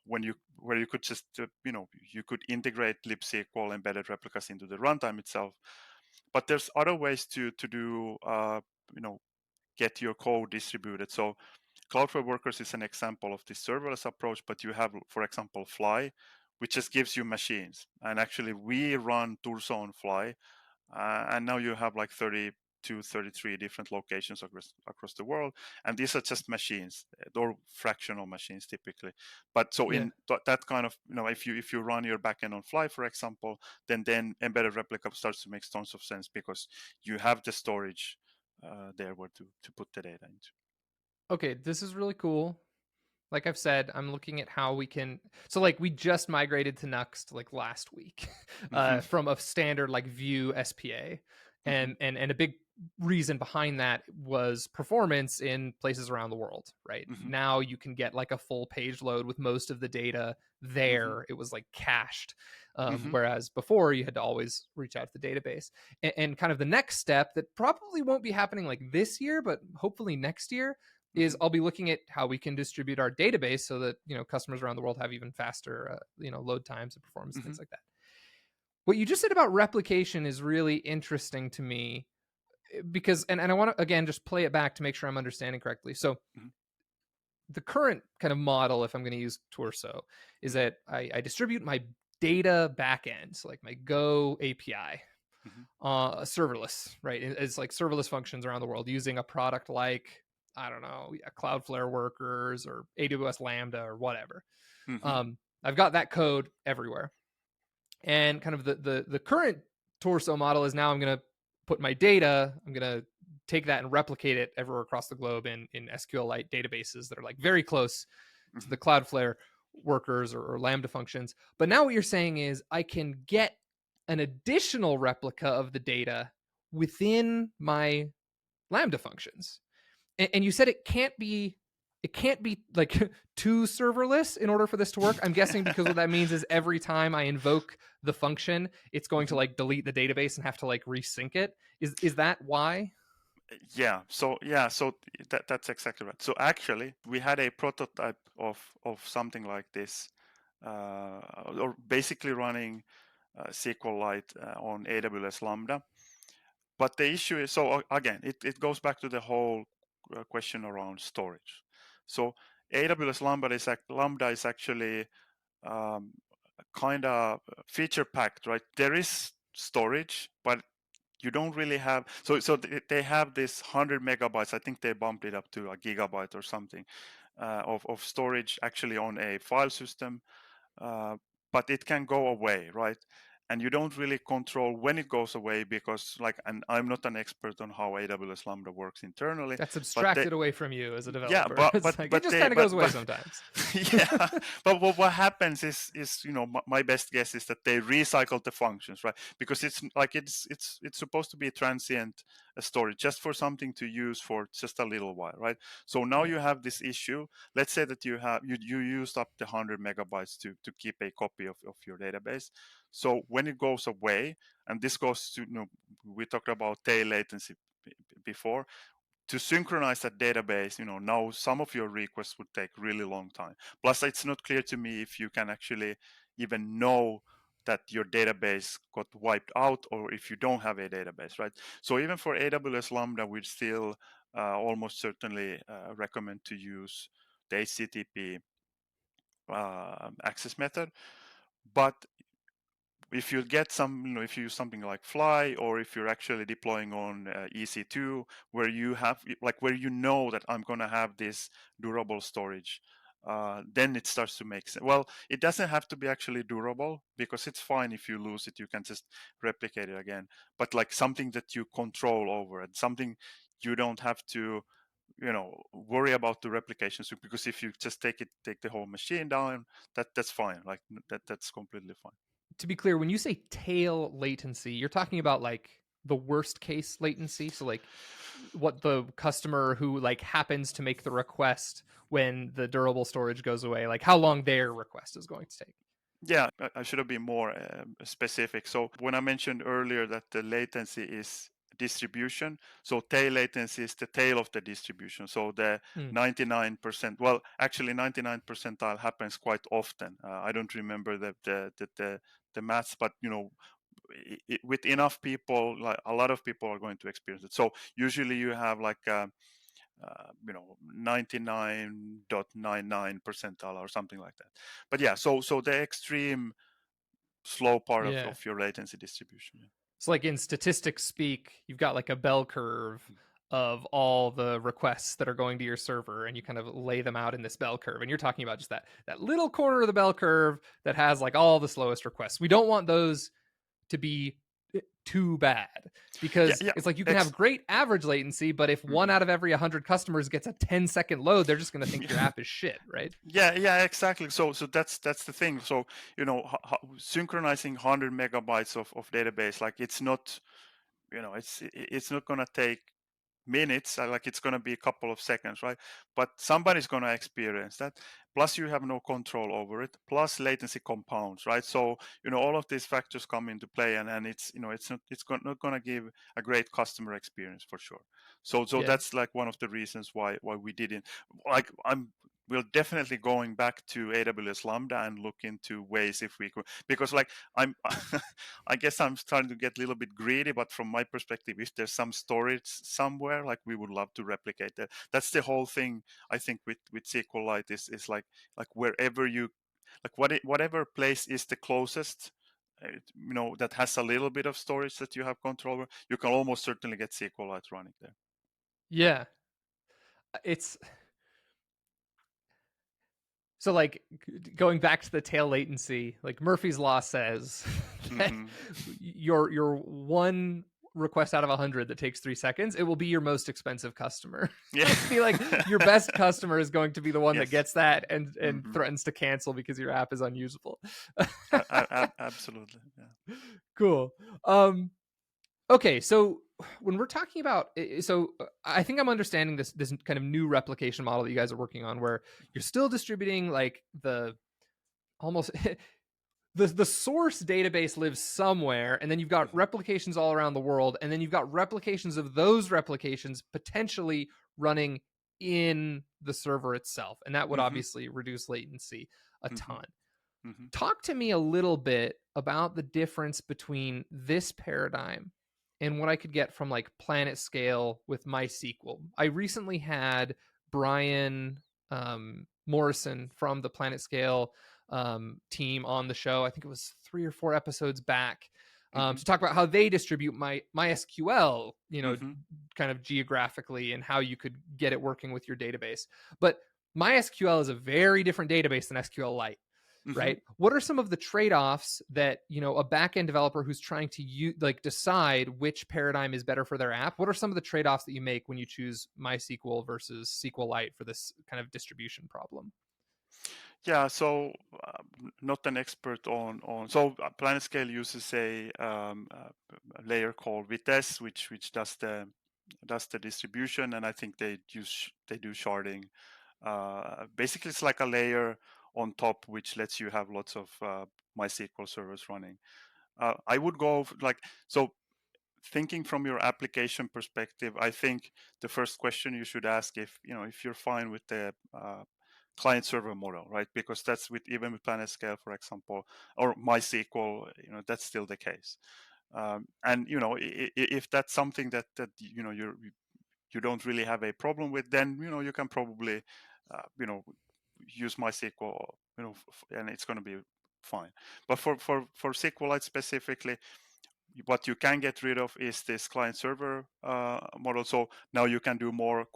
Where you could just you could integrate libsql embedded replicas into the runtime itself, but there's other ways to do get your code distributed. So Cloudflare Workers is an example of this serverless approach, but you have, for example, Fly, which just gives you machines. And actually, we run Turso on Fly, and now you have like 32, 33 different locations across the world, and these are just machines, or fractional machines typically. But so Yeah. in that kind of, if you run your backend on Fly, for example, then embedded replica starts to make tons of sense because you have the storage there where to put the data into. Okay, this is really cool. Like I've said, I'm looking at how we can. So like we just migrated to Nuxt like last week, Mm-hmm. from a standard like Vue SPA, Mm-hmm. and a big reason behind that was performance in places around the world. Right Mm-hmm. now, you can get like a full page load with most of the data Mm-hmm. there. It was like cached, Mm-hmm. whereas before you had to always reach out to the database. And kind of the next step that probably won't be happening like this year, but hopefully next year is Mm-hmm. I'll be looking at how we can distribute our database so that customers around the world have even faster load times and performance and Mm-hmm. things like that. What you just said about replication is really interesting to me because and I want to again just play it back to make sure I'm understanding correctly. So Mm-hmm. the current kind of model, if I'm going to use Torso, is that I distribute my data backend, so like my Go API, Mm-hmm. serverless, right? It's like serverless functions around the world using a product like, I don't know, Cloudflare Workers or AWS Lambda or whatever. Mm-hmm. I've got that code everywhere. And kind of the current torso model is now I'm going to put my data, I'm going to take that and replicate it everywhere across the globe in SQLite databases that are like very close to Mhm. the Cloudflare workers or Lambda functions. But now what you're saying is I can get an additional replica of the data within my Lambda functions. And you said it can't be like too serverless in order for this to work. I'm guessing because what that means is every time I invoke the function, it's going to Mhm. like delete the database and have to like resync it. Is that why? So that's exactly right. So actually, we had a prototype of something like this, or basically running SQLite on AWS Lambda. But the issue is, so again, it goes back to the whole question around storage. So AWS Lambda is actually um, kind of feature packed, right? There is storage, but you don't really have, they have this 100 megabytes. I think they bumped it up to a gigabyte or something of storage actually on a file system, uh, but it can go away, right? And you don't really control when it goes away, because like, and I'm not an expert on how AWS Lambda works internally, That's but they, abstracted away from you as a yeah, developer. It's like it just kind of goes away sometimes. yeah, but what happens is my best guess is that they recycle the functions, right? Because it's like it's supposed to be transient storage, just for something to use for just a little while, right? So now Yeah. you have this issue. Let's say that you used up the 100 megabytes to keep a copy of your database. So when it goes away, and this goes to, we talked about tail latency before, to synchronize that database, now some of your requests would take really long time. Plus, it's not clear to me if you can actually even know that your database got wiped out, or if you don't have a database, right? So even for AWS Lambda, we'd still almost certainly recommend to use the HTTP access method. But if you get some, if you use something like Fly, or if you're actually deploying on EC2, where you have, like, where that I'm going to have this durable storage, then it starts to make sense. Well, it doesn't have to be actually durable, because it's fine if you lose it, you can just replicate it again. But like something that you control over, and something you don't have to, worry about the replication. So, because if you just take the whole machine down, that's fine. Like that's completely fine. To be clear, when you say tail latency, you're talking about like the worst case latency. So like what the customer who like happens to make the request when the durable storage goes away, like how long their request is going to take. Yeah, I should have been more specific. So when I mentioned earlier that the latency is distribution, so tail latency is the tail of the distribution. So the Hmm. 99%, well, actually 99 percentile happens quite often. I don't remember the maths, but with enough people, like a lot of people are going to experience it. So usually you have like 99.99 percentile or something like that. But yeah, so the extreme slow part Yeah. of your latency distribution. Yeah. So like in statistics speak, you've got like a bell curve of all the requests that are going to your server, and you kind of lay them out in this bell curve, and you're talking about just that little corner of the bell curve that has like all the slowest requests. We don't want those to be too bad, Yeah, because yeah. it's like you can have great average latency, but if one Mhm. out of every 100 customers gets a 10-second load, they're just going to think your app is shit, right? Yeah, exactly. So that's the thing. So synchronizing 100 megabytes of database, like it's not, it's not gonna take minutes, like it's going to be a couple of seconds, right? But somebody's going to experience that. Plus you have no control over it, plus latency compounds, right? So all of these factors come into play, and it's, not going to give a great customer experience for sure. So Yeah. that's like one of the reasons why we didn't, like, we're definitely going back to AWS Lambda and look into ways if we could, because like I'm I guess I'm starting to get a little bit greedy, but from my perspective, if there's some storage somewhere, like, we would love to replicate that. That's the whole thing. I think with SQLite is like wherever you, like, whatever place is the closest, that has a little bit of storage that you have control over, you can almost certainly get SQLite running there. Yeah. It's So like going back to the tail latency, like Murphy's law says that Mm-hmm. your one request out of 100 that takes 3 seconds, it will be your most expensive customer. Yeah. It'll be like your best customer is going to be the one that Yes. gets that and Mm-hmm. threatens to cancel because your app is unusable. Absolutely. Yeah. Cool. Okay, so when we're talking about, I think I'm understanding this kind of new replication model that you guys are working on, where you're still distributing like the almost the source database lives somewhere, and then you've got Mm-hmm. replications all around the world, and then you've got replications of those replications potentially running in the server itself, and that would Mm-hmm. obviously reduce latency a Mm-hmm. ton. Mm-hmm. Talk to me a little bit about the difference between this paradigm and what I could get from like Planet Scale with MySQL. I recently had Brian Morrison from the Planet Scale team on the show. I think it was 3 or 4 episodes back, Mm-hmm. to talk about how they distribute MySQL, Mm-hmm. kind of geographically, and how you could get it working with your database. But MySQL is a very different database than SQLite, Mm-hmm. right? What are some of the trade-offs that a backend developer who's trying to decide which paradigm is better for their app? What are some of the trade-offs that you make when you choose MySQL versus SQLite for this kind of distribution problem? Yeah, so not an expert on. So PlanetScale uses a layer called Vitess, which does the distribution, and I think they do sharding. Basically, it's like a layer on top which lets you have lots of MySQL servers running. I would go like so. Thinking from your application perspective, I think the first question you should ask if you're fine with the client server model, right? Because that's even with PlanetScale, for example, or MySQL, that's still the case. And if that's something that you don't really have a problem with, then you can probably use MySQL, and it's going to be fine. But for SQLite specifically, what you can get rid of is this client server model. So now you can do more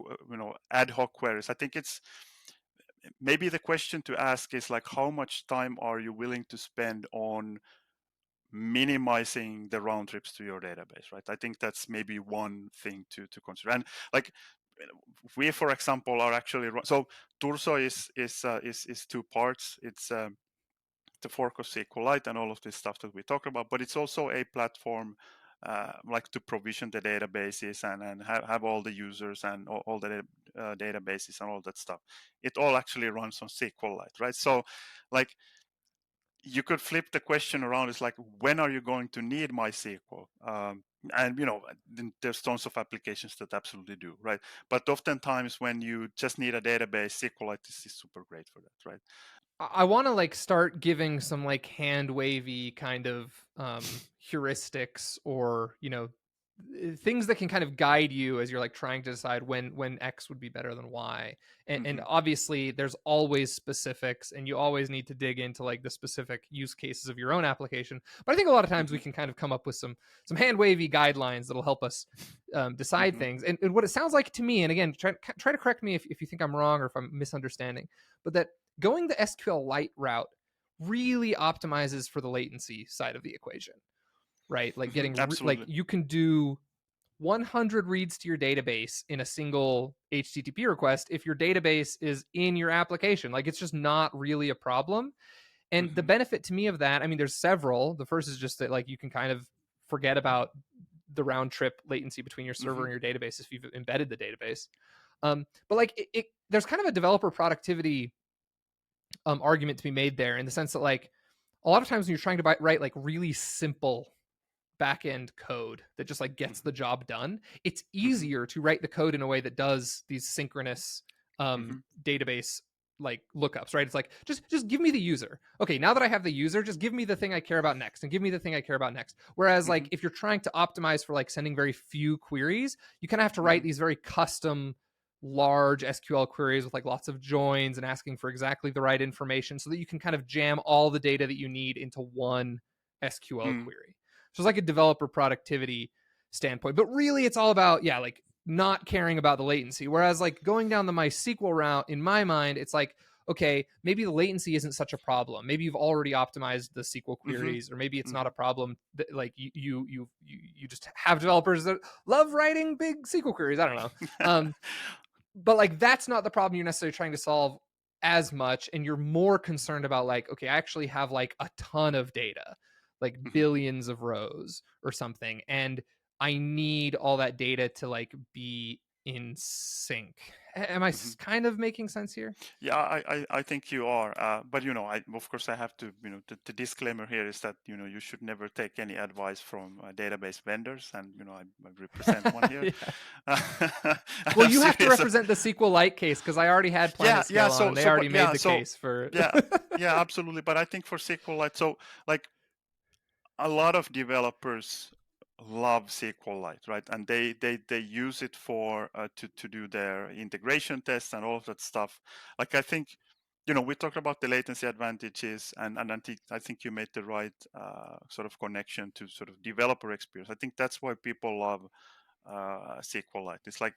ad hoc queries. I think it's maybe the question to ask is like, how much time are you willing to spend on minimizing the round trips to your database, right? I think that's maybe one thing to consider. And like we, for example, are actually so Turso is two parts. It's the fork of SQLite and all of this stuff that we talked about, but it's also a platform like to provision the databases and have all the users and all the databases and all that stuff. It all actually runs on SQLite, right? So like you could flip the question around. It's like, when are you going to need MySQL? And there's tons of applications that absolutely do, right? But oftentimes when you just need a database, SQLite is super great for that, right? I want to like start giving some like hand wavy kind of heuristics, or things that can kind of guide you as you're like trying to decide when X would be better than Y. And Mm-hmm. obviously there's always specifics, and you always need to dig into like the specific use cases of your own application. But I think a lot of times we Mm-hmm. can kind of come up with some hand wavy guidelines that'll help us decide Mm-hmm. things. And what it sounds like to me, and again, try to correct me if you think I'm wrong or if I'm misunderstanding, but that going the SQLite route really optimizes for the latency side of the equation, right? Like Mm-hmm. like Absolutely. you can do 100 reads to your database in a single HTTP request if your database is in your application. Like it's just not really a problem. And the Mm-hmm. benefit to me of that, I mean, there's several. The first is just that like you can kind of forget about the round trip latency between your server Mm-hmm. and your database if you've embedded the database. But like there's kind of a developer productivity argument to be made there, in the sense that like a lot of times when you're trying to write like really simple backend code that just like gets the job done, it's Mm-hmm. easier to write the code in a way that does these synchronous Mm-hmm. database like lookups, right? It's like just give me the user. Okay, now that I have the user, just give me the thing I care about next, and give me the thing I care about next. Whereas Mm-hmm. like if you're trying to optimize for like sending very few queries, you kind of have to Mm-hmm. write these very custom large SQL queries with like lots of joins and asking for exactly the right information, so that you can kind of jam all the data that you need into one SQL Mm-hmm. query. So it's like a developer productivity standpoint. But really it's all about, yeah, like not caring about the latency. Whereas like going down the MySQL route, in my mind, it's like, okay, maybe the latency isn't such a problem. Maybe you've already optimized the SQL Mm-hmm. queries, or maybe it's not Mm-hmm. a problem that like you just have developers that love writing big SQL queries. I don't know. But like that's not the problem you're necessarily trying to solve as much, and you're more concerned about like, okay, I actually have like a ton of data, like Mm-hmm. billions of rows or something, and I need all that data to like be in sync. Am I Mm-hmm. kind of making sense here? Yeah, I think you are. But I of course I have to, the disclaimer here is that you should never take any advice from database vendors, and I represent one here. Yeah. Well, I'm you have to serious. represent the SQLite case because I already had Yeah, Planet yeah. Scale on, So and they so but already made yeah, the so case for. yeah, yeah, absolutely. But I think for SQLite, so like a lot of developers love SQLite, right? And they use it for to do their integration tests and all of that stuff. Like I think, we talked about the latency advantages, and I think you made the right sort of connection to sort of developer experience. I think that's why people love SQLite. It's like,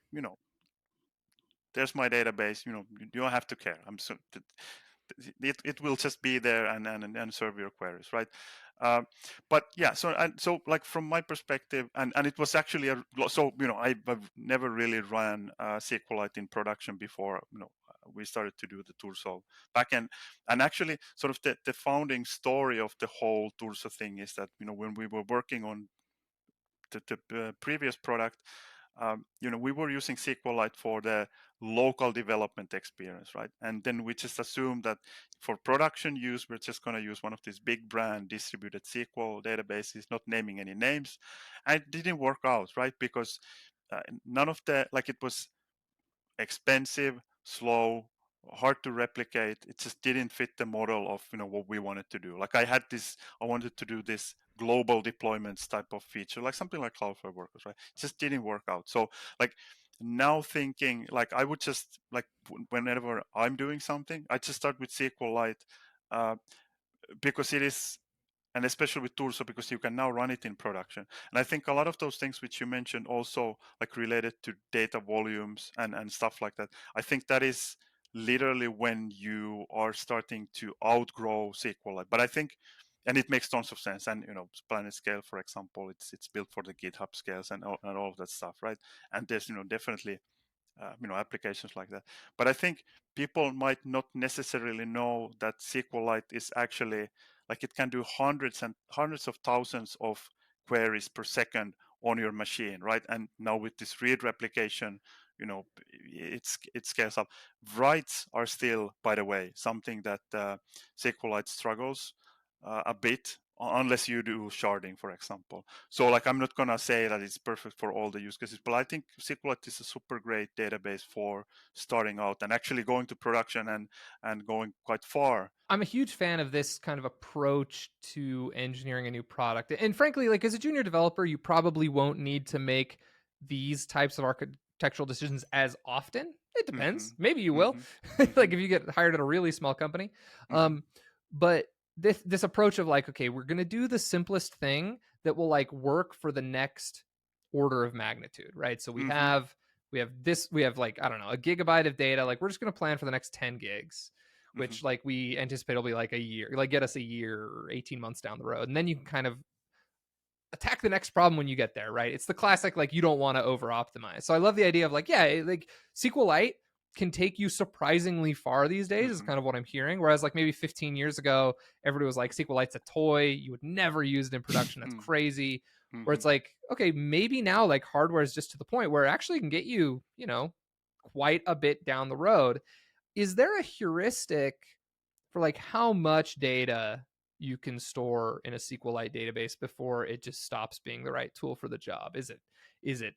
there's my database. You don't have to care. It will just be there and serve your queries, right? uh, but yeah, so like from my perspective, and it was actually so I've never really ran SQLite in production before. We started to do the Turso backend, and actually sort of the founding story of the whole Turso thing is that when we were working on the previous product, we were using SQLite for the local development experience, right? And then we just assumed that for production use, we're just going to use one of these big brand distributed SQL databases, not naming any names. And it didn't work out, right? Because none of it was expensive, slow, hard to replicate. It just didn't fit the model of what we wanted to do. Like I wanted to do this global deployments type of feature, like something like Cloudflare Workers, right? It just didn't work out. So like now thinking, like I would just like whenever I'm doing something, I just start with SQLite, uh, because it is, and especially with Turso, because you can now run it in production. And I think a lot of those things which you mentioned also, like related to data volumes and stuff like that, I think that is literally when you are starting to outgrow SQLite. But I think, and it makes tons of sense. And Planet Scale, for example, it's built for the GitHub scales and all of that stuff, right? And there's definitely applications like that. But I think people might not necessarily know that SQLite is actually, like, it can do hundreds and hundreds of thousands of queries per second on your machine, right? And now with this read replication, it scales up. Writes are still, by the way, something that SQLite struggles a bit, unless you do sharding, for example. So like I'm not gonna say that it's perfect for all the use cases, but I think SQLite is a super great database for starting out and actually going to production and going quite far. I'm a huge fan of this kind of approach to engineering a new product. And frankly, like as a junior developer, you probably won't need to make these types of architectural decisions as often. It Mm-hmm. depends. Maybe you will. Mm-hmm. Like Mm-hmm. if you get hired at a really small company. Mm-hmm. But this approach of like, okay, we're gonna do the simplest thing that will like work for the next order of magnitude, right? So Mm-hmm. we have like, I don't know, a gigabyte of data. Like we're just gonna plan for the next 10 gigs, Mm-hmm. which like we anticipate will be like a year, like get us a year or 18 months down the road. And then you can kind of attack the next problem when you get there, right? It's the classic, like you don't want to over optimize. So I love the idea of like, yeah, like SQLite can take you surprisingly far these days, is Mm-hmm. kind of what I'm hearing. Whereas like maybe 15 years ago, everybody was like, SQLite's a toy. You would never use it in production. That's crazy. Where Mm-hmm. it's like, okay, maybe now like hardware is just to the point where it actually can get you, quite a bit down the road. Is there a heuristic for like how much data you can store in a SQLite database before it just stops being the right tool for the job? Is it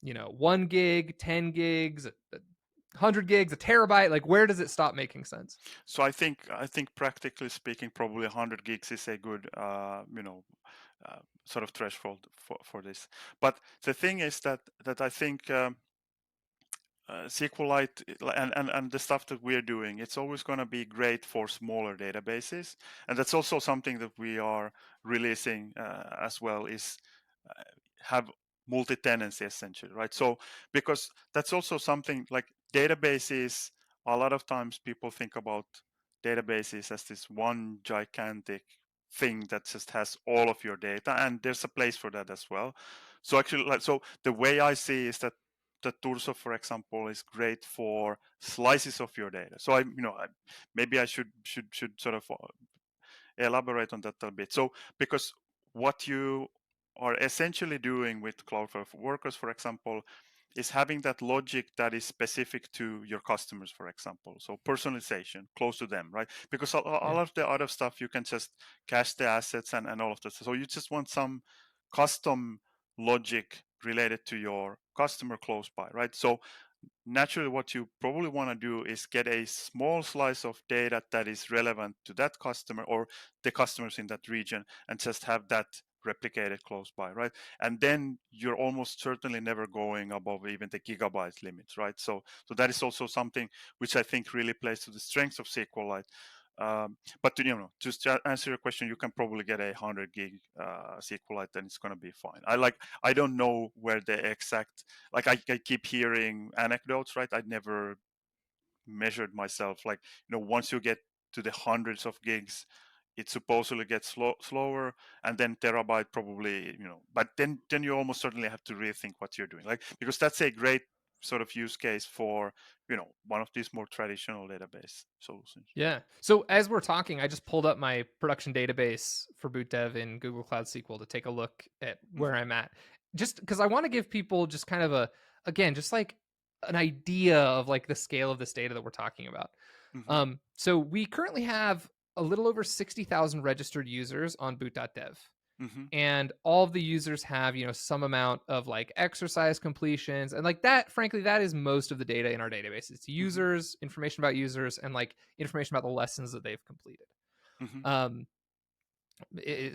1 gig, 10 gigs, 100 gigs, a terabyte? Like where does it stop making sense? So I think practically speaking, probably 100 gigs is a good sort of threshold for this. But the thing is that I think SQLite and the stuff that we're doing, it's always going to be great for smaller databases, and that's also something that we are releasing as well. Is have multi-tenancy essentially, right? So because that's also something like databases a lot of times people think about databases as this one gigantic thing that just has all of your data, and there's a place for that as well. So actually, like, so the way I see is that the Turso, for example, is great for slices of your data. So maybe I should sort of elaborate on that a bit. So because what you are essentially doing with Cloudflare for Workers, for example, is having that logic that is specific to your customers, for example. So personalization close to them, right? Because Yeah. all of the other stuff you can just cache the assets and all of that. So you just want some custom logic related to your customer close by, right? So naturally what you probably want to do is get a small slice of data that is relevant to that customer or the customers in that region, and just have that replicated close by, right? And then you're almost certainly never going above even the gigabyte limits, right? So that is also something which I think really plays to the strengths of SQLite. But just to answer your question, you can probably get a 100 gig SQLite, and it's going to be fine. I don't know where the exact, like I keep hearing anecdotes, right? I never measured myself. Like, once you get to the hundreds of gigs, it supposedly gets slower, and then terabyte probably, but then you almost certainly have to rethink what you're doing, like, because that's a great sort of use case for one of these more traditional database solutions. Yeah. So as we're talking, I just pulled up my production database for boot dev in Google Cloud SQL to take a look at where Mm-hmm. I'm at. Just because I want to give people just kind of again, just like an idea of like the scale of this data that we're talking about. Mm-hmm. So we currently have a little over 60,000 registered users on boot.dev. Mm-hmm. And all of the users have, some amount of like exercise completions, and like that, frankly, that is most of the data in our database. It's Mm-hmm. users, information about users, and like information about the lessons that they've completed. Mm-hmm. um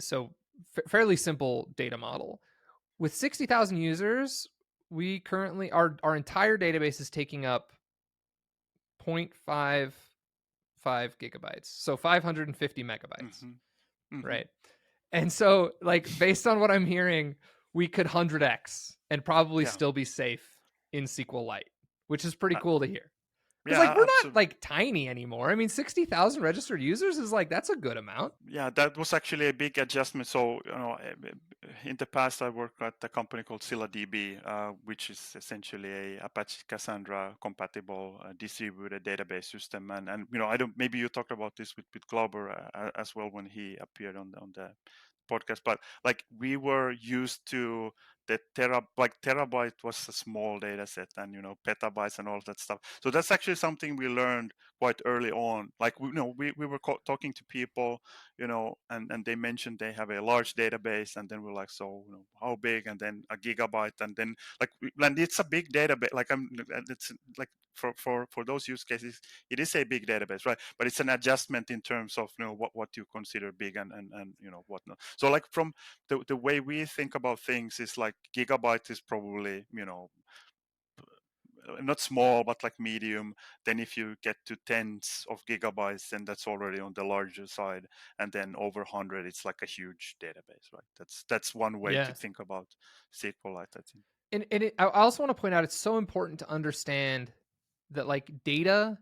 so fairly simple data model. With 60,000 users, we currently, our entire database is taking up 0.55 gigabytes, so 550 megabytes, Mm-hmm. Mm-hmm. right? And so, like, based on what I'm hearing, we could 100x and probably Yeah. still be safe in SQLite, which is pretty uh, cool to hear. Because, like, yeah, we're not absolutely. like tiny anymore. I mean, 60,000 registered users is like, that's a good amount. Yeah, that was actually a big adjustment. So, in the past, I worked at a company called ScyllaDB, which is essentially a Apache Cassandra compatible distributed database system. And I don't, maybe you talked about this with Glauber as well when he appeared on the podcast, but like we were used to the terabyte was a small data set, and petabytes and all that stuff. So that's actually something we learned quite early on. Like we were talking to people, and they mentioned they have a large database, and then we're like, so how big? And then a gigabyte, and then like, and it's a big database. Like it's like for those use cases, it is a big database, right? But it's an adjustment in terms of what you consider big and whatnot. So like from the way we think about things is like gigabyte is probably not small but like medium. Then if you get to tens of gigabytes, then that's already on the larger side, and then over 100 it's like a huge database, right? That's one way to Yeah. think about SQLite, I think. I also want to point out, it's so important to understand that like data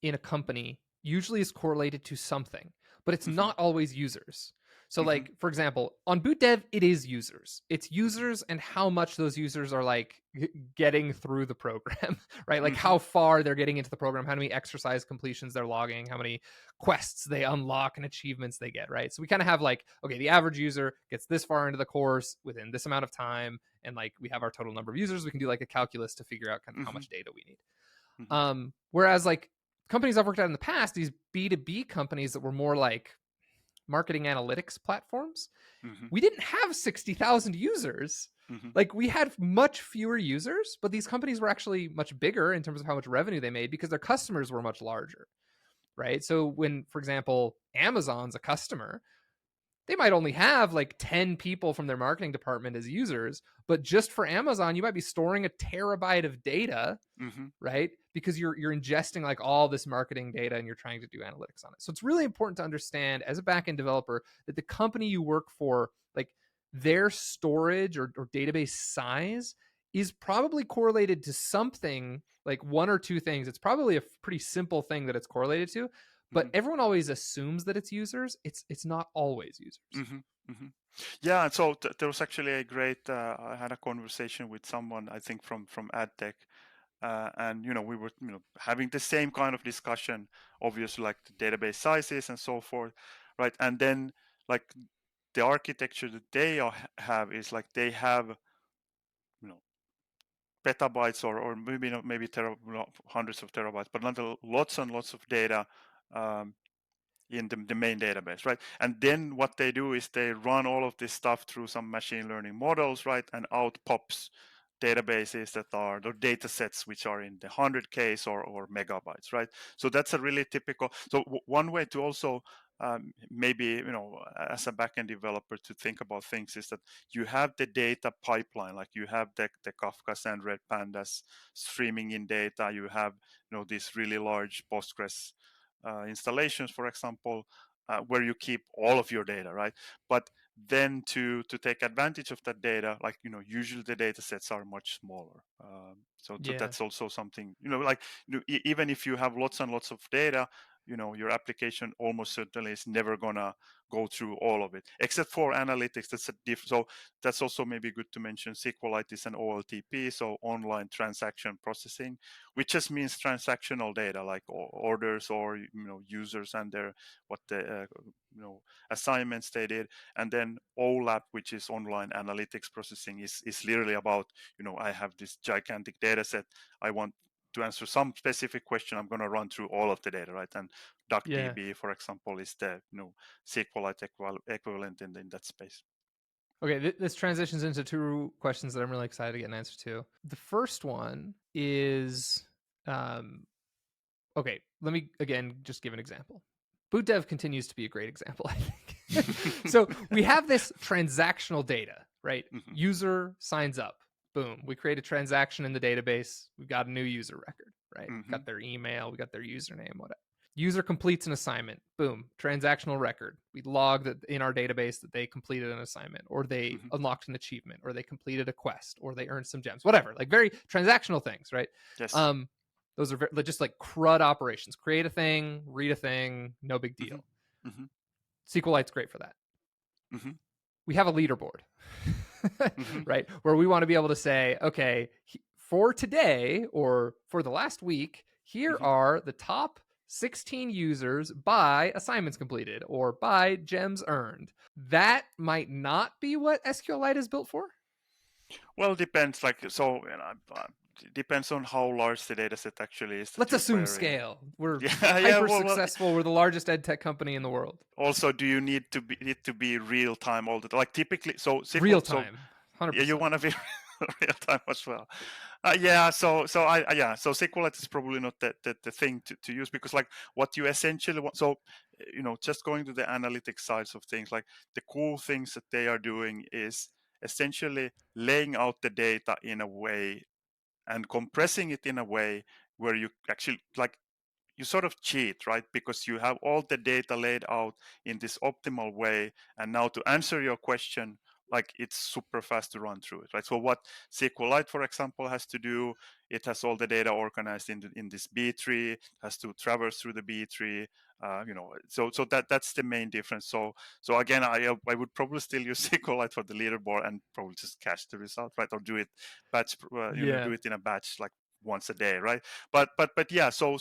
in a company usually is correlated to something, but it's Mm-hmm. not always users. So, Mm-hmm. like, for example, on boot dev, it is users. It's Mm-hmm. users and how much those users are like getting through the program, right? Like Mm-hmm. how far they're getting into the program, how many exercise completions they're logging, how many quests they unlock and achievements they get, right? So we kind of have like, okay, the average user gets this far into the course within this amount of time, and like we have our total number of users. We can do like a calculus to figure out kind of how Mm-hmm. much data we need. Mm-hmm. Whereas like companies I've worked at in the past, these B2B companies that were more like marketing analytics platforms, Mm-hmm. we didn't have 60,000 users. Mm-hmm. Like we had much fewer users, but these companies were actually much bigger in terms of how much revenue they made because their customers were much larger, right? So when, for example, Amazon's a customer, they might only have like 10 people from their marketing department as users, but just for Amazon, you might be storing a terabyte of data, Mm-hmm. right? Because you're ingesting like all this marketing data and you're trying to do analytics on it. So it's really important to understand as a backend developer that the company you work for, like their storage or database size is probably correlated to something, like one or two things. It's probably a pretty simple thing that it's correlated to, but Hmm. everyone always assumes that it's users. It's not always users. Hmm. Hmm. Yeah, and so there was actually a great. I had a conversation with someone, I think from AdTech, and we were having the same kind of discussion, obviously, like the database sizes and so forth, right? And then like the architecture that they have is like they have you know petabytes or maybe not maybe hundreds of terabytes, but not lots and lots of data um, in the main database, right? And then what they do is they run all of this stuff through some machine learning models, right? And out pops databases that are the data sets which are in the 100Ks or megabytes, right? So that's a really typical. So one way to also maybe as a backend developer to think about things is that you have the data pipeline, like you have the Kafkas and Red Pandas streaming in data, you have these really large Postgres installations, for example, where you keep all of your data, right? But then to take advantage of that data, like usually the data sets are much smaller. So Yeah. that's also something like even if you have lots and lots of data, your application almost certainly is never gonna go through all of it, except for analytics. That's a so that's also maybe good to mention. SQLite is an OLTP, so online transaction processing, which just means transactional data like orders or users and their what the assignments they did. And then OLAP, which is online analytics processing, is literally about I have this gigantic data set, I want to answer some specific question, I'm going to run through all of the data, right? And Yeah. DuckDB, for example, is the SQLite equivalent in that space. Okay, this transitions into two questions that I'm really excited to get an answer to. The first one is, um, okay, let me again just give an example. Boot dev continues to be a great example, I think. So we have this transactional data, right? Mhm, User signs up. Boom. We create a transaction in the database. We've got a new user record, right? We've mhm, got their email, we got their username, whatever. User completes an assignment. Boom. Transactional record. We log that in our database that they completed an assignment, or they mhm. unlocked an achievement, or they completed a quest, or they earned some gems, whatever. Like very transactional things, right? Yes. Um, those are just like CRUD operations. Create a thing, read a thing, no big Mhm, deal. mhm, SQLite's great for that. mhm, We have a leaderboard, mhm, right? Where we want to be able to say, okay, for today or for the last week, here mhm. are the top 16 users by assignments completed or by gems earned. That might not be what SQLite is built for. Well, it depends. Like so, it depends on how large the data set actually is that Let's you're assume querying. scale. We're Yeah, yeah. hyper Well, successful. We're the largest ed tech company in the world. also, do you need to be real time all the time? Like typically, so Real SQL. So time, yeah, you 100%. want to be real time as well. Yeah, so yeah, so SQLite is probably not the thing to use, because like what you essentially want. So just going to the analytics sides of things, like the cool things that they are doing is essentially laying out the data in a way and compressing it in a way where you actually like you sort of cheat, right? Because you have all the data laid out in this optimal way. And now to answer your question, like it's super fast to run through it, right? So what SQLite, for example, has to do, it has all the data organized in this B tree, has to traverse through the B tree. So that's the main difference. So again, I would probably still use SQLite for the leaderboard and probably just cache the result, right? Or do it batch, Yeah. do it in a batch like once a day, right? But yeah, so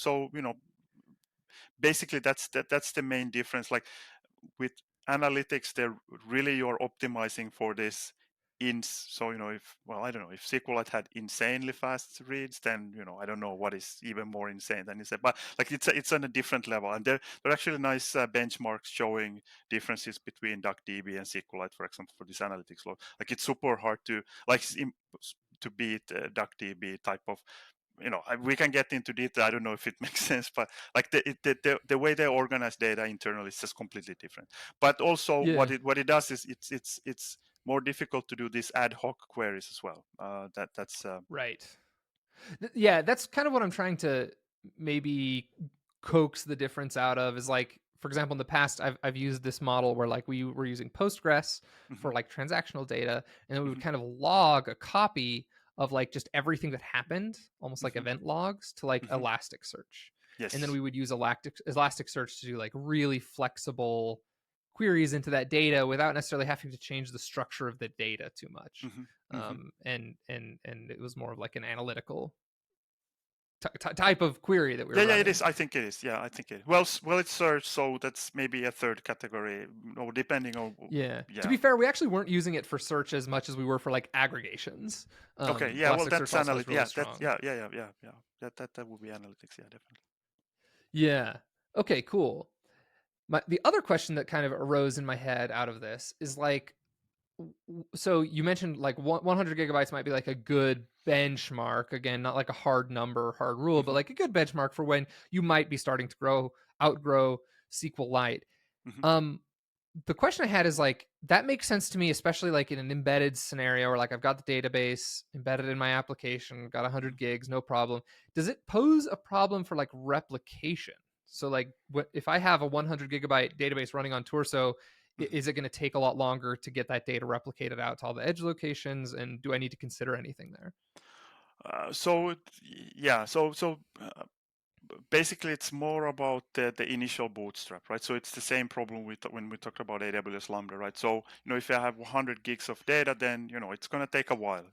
basically that's the main difference. Like with analytics, they're really you're optimizing for this so if, well, I don't know, if SQLite had insanely fast reads, then I don't know what is even more insane than it. But like it's on a different level, and there are actually nice benchmarks showing differences between DuckDB and SQLite, for example, for this analytics load. Like it's super hard to to beat DuckDB type of we can get into detail. I don't know if it makes sense, but like the way they organize data internally is just completely different. But also Yeah. what it does is it's more difficult to do these ad hoc queries as well. That's Right. Yeah, that's kind of what I'm trying to maybe coax the difference out of, is like, for example, in the past I've used this model where like we were using Postgres mhm, for like transactional data, and then we would mhm, kind of log a copy of like just everything that happened, almost like Hmm. event logs, to like Hmm. Elasticsearch. And then Yes. we would use Elasticsearch to do like really flexible queries into that data without necessarily having to change the structure of the data too much. Hmm. Hmm. And it was more of like an analytical type of query that we were Yeah, yeah, it running. is. I think it is. Yeah, I think it. Well, well, it's search, so that's maybe a third category, or depending on. Yeah. To Yeah. be fair, we actually weren't using it for search as much as we were for like aggregations. Okay. Yeah. Well, that's Elasticsearch also has analytics. really Yeah. That. strong. Yeah. Yeah. Yeah. Yeah. Yeah. That would be analytics. Yeah, definitely. Yeah. Okay, cool. The other question that kind of arose in my head out of this is like, so you mentioned like 100 gigabytes might be like a good benchmark. Again, not like a hard number, hard rule, but Hmm. like a good benchmark for when you might be starting to outgrow SQLite. Hmm. Um, the question I had is like, that makes sense to me, especially like in an embedded scenario where like I've got the database embedded in my application, got 100 gigs, no problem. Does it pose a problem for like replication? So like if I have a 100 gigabyte database running on Torso, Hmm. is it going to take a lot longer to get that data replicated out to all the edge locations? And do I need to consider anything there? Yeah. Basically it's more about the initial bootstrap, right? So it's the same problem when we talked about AWS Lambda, right? So if you have 100 gigs of data, then it's going to take a while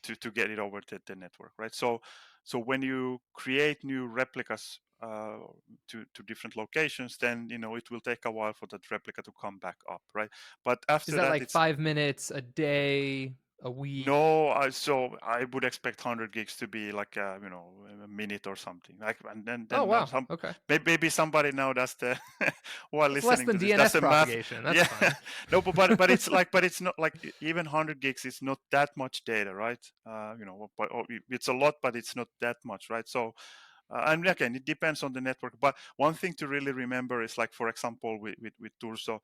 to get it over the network, right? So when you create new replicas to different locations, then it will take a while for that replica to come back up, right? But Is after that that, like it's. 5 minutes a day, a week? No, so I would expect 100 gigs to be like a minute or something. Like, and Oh, then now wow. some Okay. maybe somebody now does the while That's less listening than to this, does DNS the math. propagation. That's Yeah, fine. no, but it's like, but it's not like even 100 gigs is not that much data, right? But it's a lot, but it's not that much, right? So and again, it depends on the network. But one thing to really remember is, like, for example, with Turso,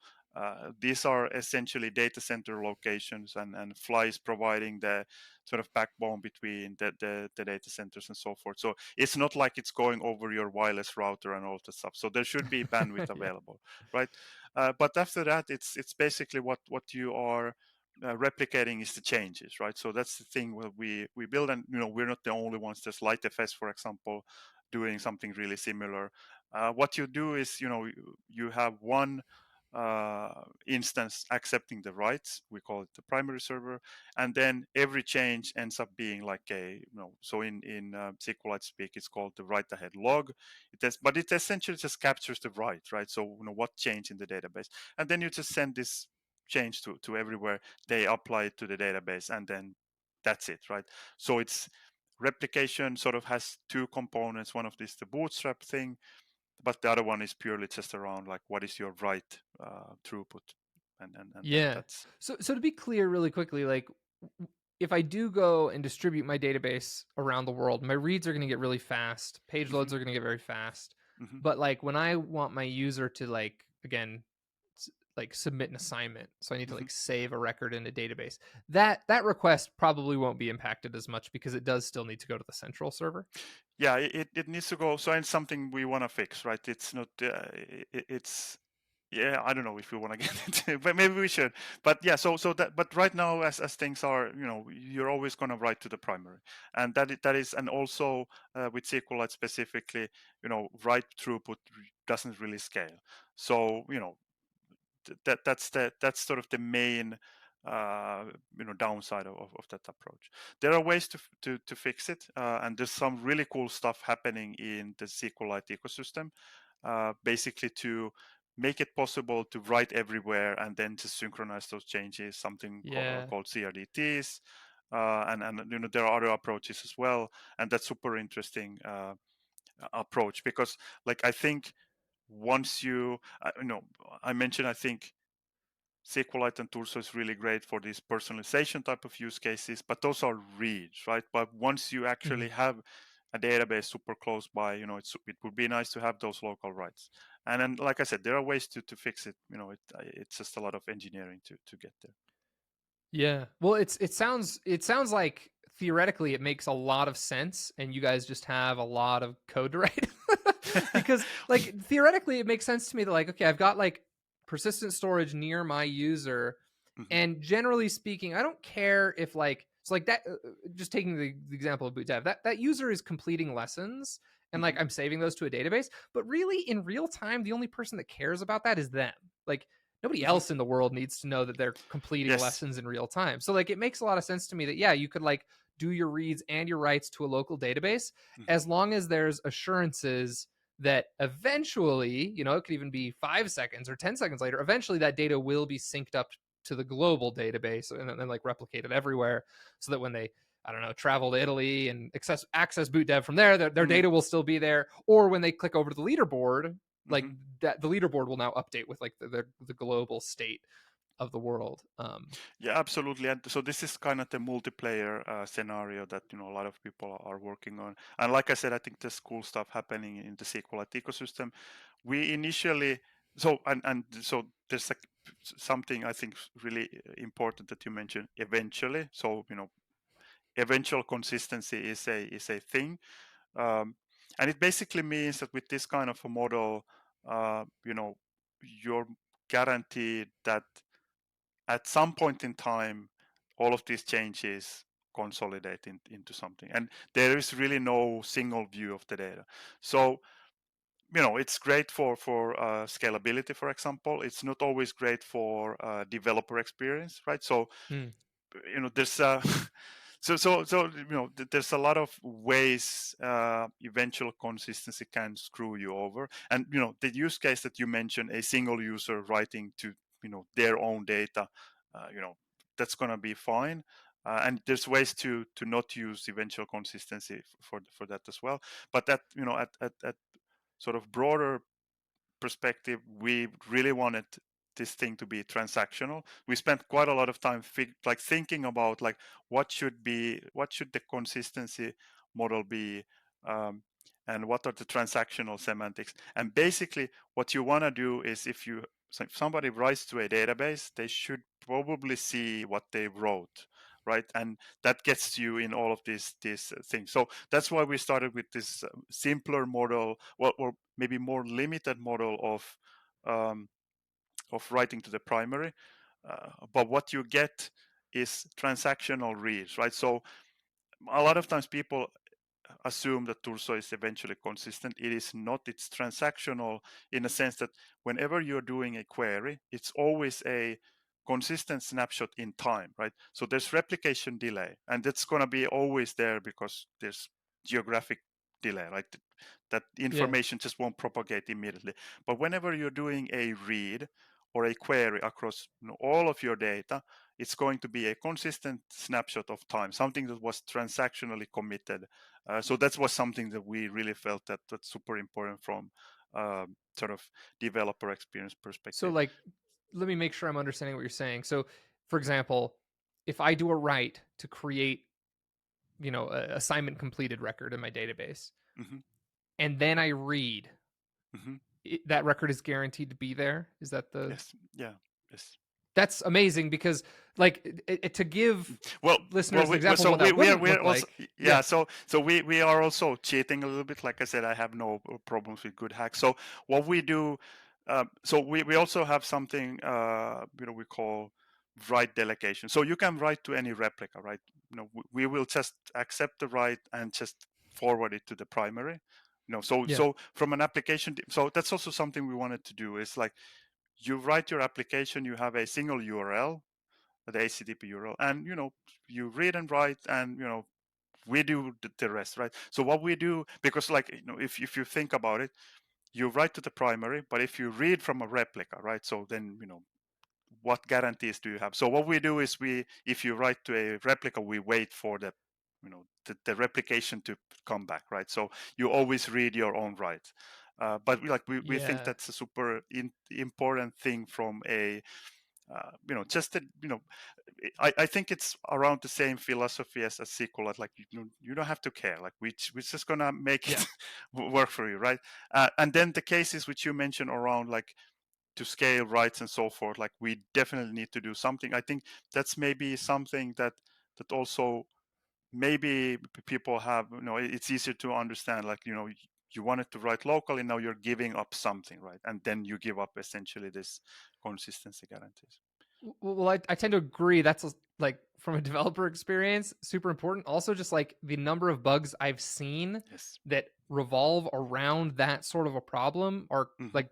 these are essentially data center locations, and Fly is providing the sort of backbone between the data centers and so forth. So it's not like it's going over your wireless router and all that stuff. So there should be bandwidth Yeah. available, right? But after that, it's basically what you are replicating is the changes, right? So that's the thing where we build, and we're not the only ones. There's LightFS, for example, doing something really similar. What you do is, you have one instance accepting the writes. We call it the primary server, and then every change ends up being like so in SQLite speak, it's called the write ahead log. But it essentially just captures the write, right? So what changed in the database, and then you just send this change to everywhere. They apply it to the database, and then that's it, right? So it's replication sort of has two components. One of this the bootstrap thing, but the other one is purely just around like what is your write throughput, and Yeah. that's. So to be clear really quickly, like if I do go and distribute my database around the world, my reads are going to get really fast. Page Hmm. loads are going to get very fast. Hmm. But like when I want my user to like again like submit an assignment, so I need to Hmm. like save a record in a database. That request probably won't be impacted as much because it does still need to go to the central server. Yeah, it needs to go. So it's something we want to fix, right? It's not. It's. Yeah, I don't know if we want to get into it, but maybe we should. But yeah, so that. But right now, as things are, you're always going to write to the primary, and that is, and also with SQLite specifically, write throughput doesn't really scale. So that's sort of the main downside of that approach. There are ways to fix it, and there's some really cool stuff happening in the SQLite ecosystem, basically to make it possible to write everywhere and then to synchronize those changes, something Yeah. called CRDTs. And there are other approaches as well, and that's super interesting approach, because like I think once I mentioned, I think SQLite and Turso is really great for these personalization type of use cases, but those are reads, right? But once you actually Mhm. have a database super close by, it would be nice to have those local rights. And then, like I said, there are ways to fix it. It's just a lot of engineering to get there. Yeah. Well, it sounds like theoretically it makes a lot of sense and you guys just have a lot of code to write. Because like theoretically it makes sense to me that like okay, I've got like persistent storage near my user Hmm. and generally speaking, I don't care if like So like that, just taking the example of boot dev, that user is completing lessons, and Hmm. like I'm saving those to a database, but really in real time, the only person that cares about that is them. Like nobody Hmm. else in the world needs to know that they're completing Yes. lessons in real time. So like it makes a lot of sense to me that yeah, you could like do your reads and your writes to a local database Hmm. as long as there's assurances that eventually, it could even be 5 seconds or 10 seconds later, eventually that data will be synced up to the global database and then like replicated everywhere so that when they, I don't know, travel to Italy and access boot dev from there, their Hmm. data will still be there. Or when they click over to the leaderboard, like Hmm. that, the leaderboard will now update with like the global state of the world. Yeah, absolutely. And so this is kind of the multiplayer scenario that a lot of people are working on. And like I said, I think there's cool stuff happening in the SQLite ecosystem. We initially so there's like something I think really important that you mentioned eventually. So eventual consistency is a thing, um, and it basically means that with this kind of a model, you're guaranteed that at some point in time, all of these changes consolidate into something, and there is really no single view of the data. So it's great for scalability, for example. It's not always great for developer experience, right? So Hmm. there's there's a lot of ways eventual consistency can screw you over. And the use case that you mentioned, a single user writing to their own data, uh, you know that's going to be fine. And there's ways to not use eventual consistency for that as well. But that at sort of broader perspective, we really wanted this thing to be transactional. We spent quite a lot of time thinking about like what should the consistency model be, um, and what are the transactional semantics. And basically, what you want to do is if somebody writes to a database, they should probably see what they wrote, right? And that gets you in all of these things. So that's why we started with this simpler model, well, or maybe more limited model um, of writing to the primary. But what you get is transactional reads, right? So a lot of times people assume that Turso is eventually consistent. It is not. It's transactional in a sense that whenever you're doing a query, it's always a consistent snapshot in time, right? So there's replication delay, and that's going to be always there because there's geographic delay, right? That Yeah. information just won't propagate immediately. But whenever you're doing a read or a query across all of your data, it's going to be a consistent snapshot of time, something that was transactionally committed. So that was something that we really felt that's super important from sort of developer experience So perspective. like, let me make sure I'm understanding what you're saying. So, for example, if I do a write to create, a assignment completed record in my database, Hmm. and then I read, Hmm. that record is guaranteed to be there. Is that the? Yes. Yeah. Yes. That's amazing because, like, to give Well, listeners an example of so what that we are wouldn't we're look also, like. Yeah. yeah. So we are also cheating a little bit. Like I said, I have no problems with good hacks. So what we do, so we also have something we call write delegation. So you can write to any replica, right? We will just accept the write and just forward it to the primary. Yeah. So from an application, so that's also something we wanted to do. Is like you write your application, you have a single URL, the HTTP URL, and you read and write, and we do the rest, right? So what we do, because like if you think about it, you write to the primary, but if you read from a replica, right? So then what guarantees do you have? So what we do is if you write to a replica, we wait for the replication to come back, right? So you always read your own write. But we think Yeah. that's a super important thing from a just a, I think it's around the same philosophy as SQLite. Like you don't have to care. Like we're just gonna make Yeah. it work for you, right? And then the cases which you mentioned around like to scale rights and so forth. Like we definitely need to do something. I think that's maybe something that also maybe people have. It's easier to understand. Like you wanted to write locally, now you're giving up something, right? And then you give up essentially this consistency guarantees. Well, I tend to agree. That's like from a developer experience, super important. Also, just like the number of bugs I've seen Yes. that revolve around that sort of a problem are Hmm. like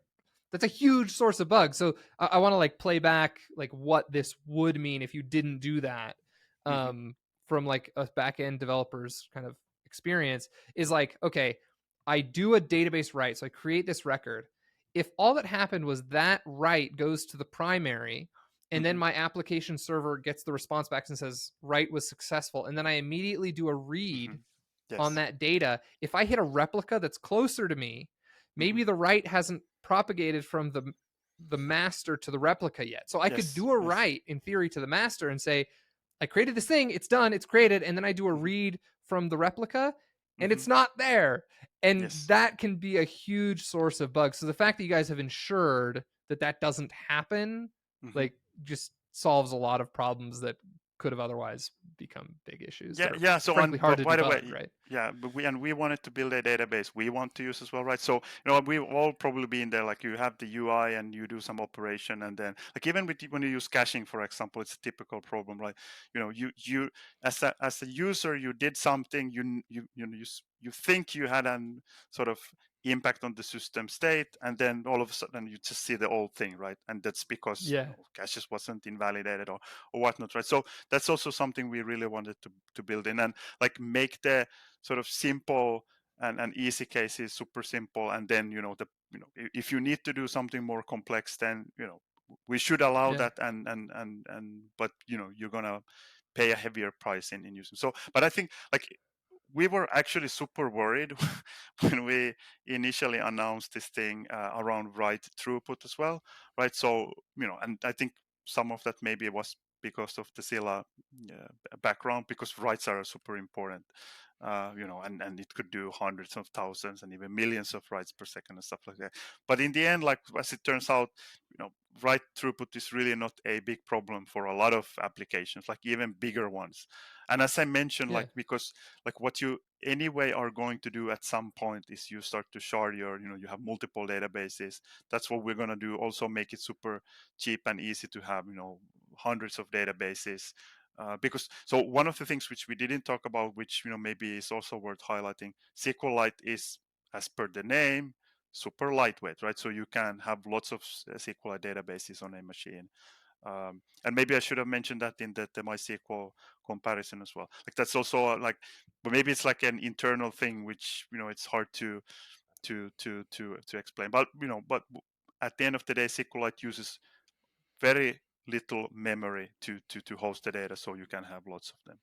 that's a huge source of bugs. So I want to like play back like what this would mean if you didn't do that. Hmm. Um, from like a back end developer's kind of experience is like, okay, I do a database write, so I create this record. If all that happened was that write goes to the primary, and then Hmm. my application server gets the response back and says write was successful, and then I immediately do a Hmm. read on Yes. that data. If I hit a replica that's closer to me, Hmm. maybe the write hasn't propagated from the master to the replica yet, so I could Yes. do a Yes. write in theory to the master and say I created this thing, it's done, it's created, and then I do a Hmm. read from the replica and Hmm. it's not there. And Yes. that can be a huge source of bugs. So the fact that you guys have ensured that that doesn't happen, Hmm. like, just solves a lot of problems that could have otherwise become big issues Yeah, that are yeah. So, frankly hard but to by the debug, way, right? yeah, but we wanted to build a database we want to use as well, right? So, we've all probably been there. Like, you have the UI and you do some operation, and then, like, even when you use caching, for example, it's a typical problem, right? You as a user, you did something, you think you had an sort of impact on the system state, and then all of a sudden you just see the old thing, right? And that's because Yeah. caches wasn't invalidated or whatnot, right? So that's also something we really wanted to build in, and like make the sort of simple and easy cases super simple, and then if you need to do something more complex, then we should allow Yeah. that, and but you're gonna pay a heavier price in using. So, but I think, like, we were actually super worried when we initially announced this thing around write throughput as well, right? So, and I think some of that maybe was because of the Scylla background, because writes are super important, and it could do hundreds of thousands and even millions of writes per second and stuff like that. But in the end, like, as it turns out, write throughput is really not a big problem for a lot of applications, like even bigger ones. And as I mentioned, Yeah. like, because like what you anyway are going to do at some point is you start to shard you have multiple databases. That's what we're going to do, also make it super cheap and easy to have hundreds of databases. Because so one of the things which we didn't talk about, which maybe is also worth highlighting, SQLite is, as per the name, super lightweight, right? So you can have lots of SQLite databases on a machine. And maybe I should have mentioned that in the MySQL comparison as well. Like, that's also like, but maybe it's like an internal thing which it's hard to explain. But at the end of the day, SQLite uses very little memory to host the data, so you can have lots of them.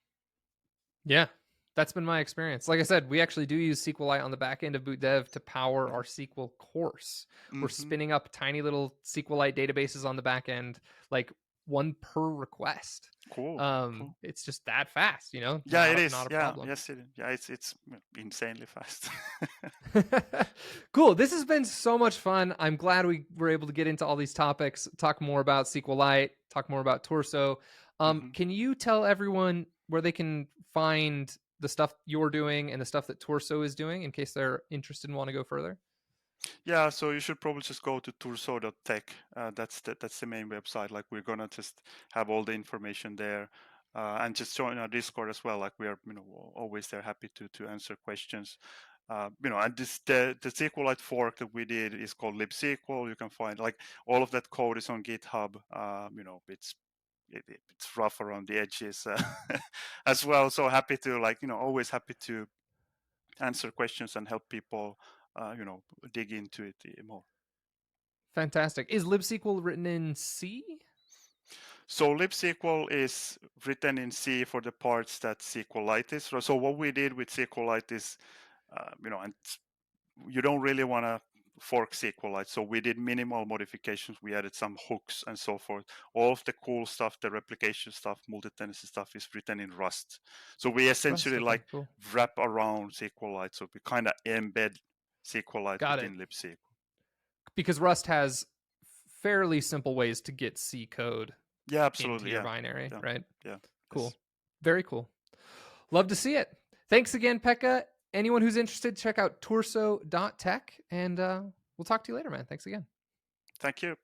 Yeah, that's been my experience. Like I said, we actually do use SQLite on the back end of boot dev to power our SQL course. We're Mm-hmm. spinning up tiny little SQLite databases on the back end, like one per request. Cool, cool. It's just that fast, Yeah, it not is. a Yeah, problem. yes, yeah, it's insanely fast. Cool. This has been so much fun. I'm glad we were able to get into all these topics, talk more about SQLite, talk more about Torso. Hmm. Can you tell everyone where they can find the stuff you're doing and the stuff that Torso is doing in case they're interested and want to go further? Yeah, so you should probably just go to turso.tech. That's the main website. Like, we're gonna just have all the information there, and just join our Discord as well. Like, we are always there, happy to answer questions. And the SQLite fork that we did is called libsql. You can find, like, all of that code is on GitHub. It's rough around the edges as well. So happy to, like, always happy to answer questions and help people dig into it more. Fantastic. Is libsql written in C? So libsql is written in C for the parts that SQLite is. So what we did with SQLite is, and you don't really want to fork SQLite. So we did minimal modifications. We added some hooks and so forth. All of the cool stuff, the replication stuff, multi-tenancy stuff, is written in Rust. So we Rust. essentially, Okay, like, cool. wrap around SQLite. So we kind of embed SQLite Got it. within libsql. Because Rust has fairly simple ways to get C code Yeah, into absolutely. your Yeah, binary, yeah, right? yeah. Cool. Yes. Very cool. Love to see it. Thanks again, Pekka. Anyone who's interested, check out torso.tech, and we'll talk to you later, man. Thanks again. Thank you.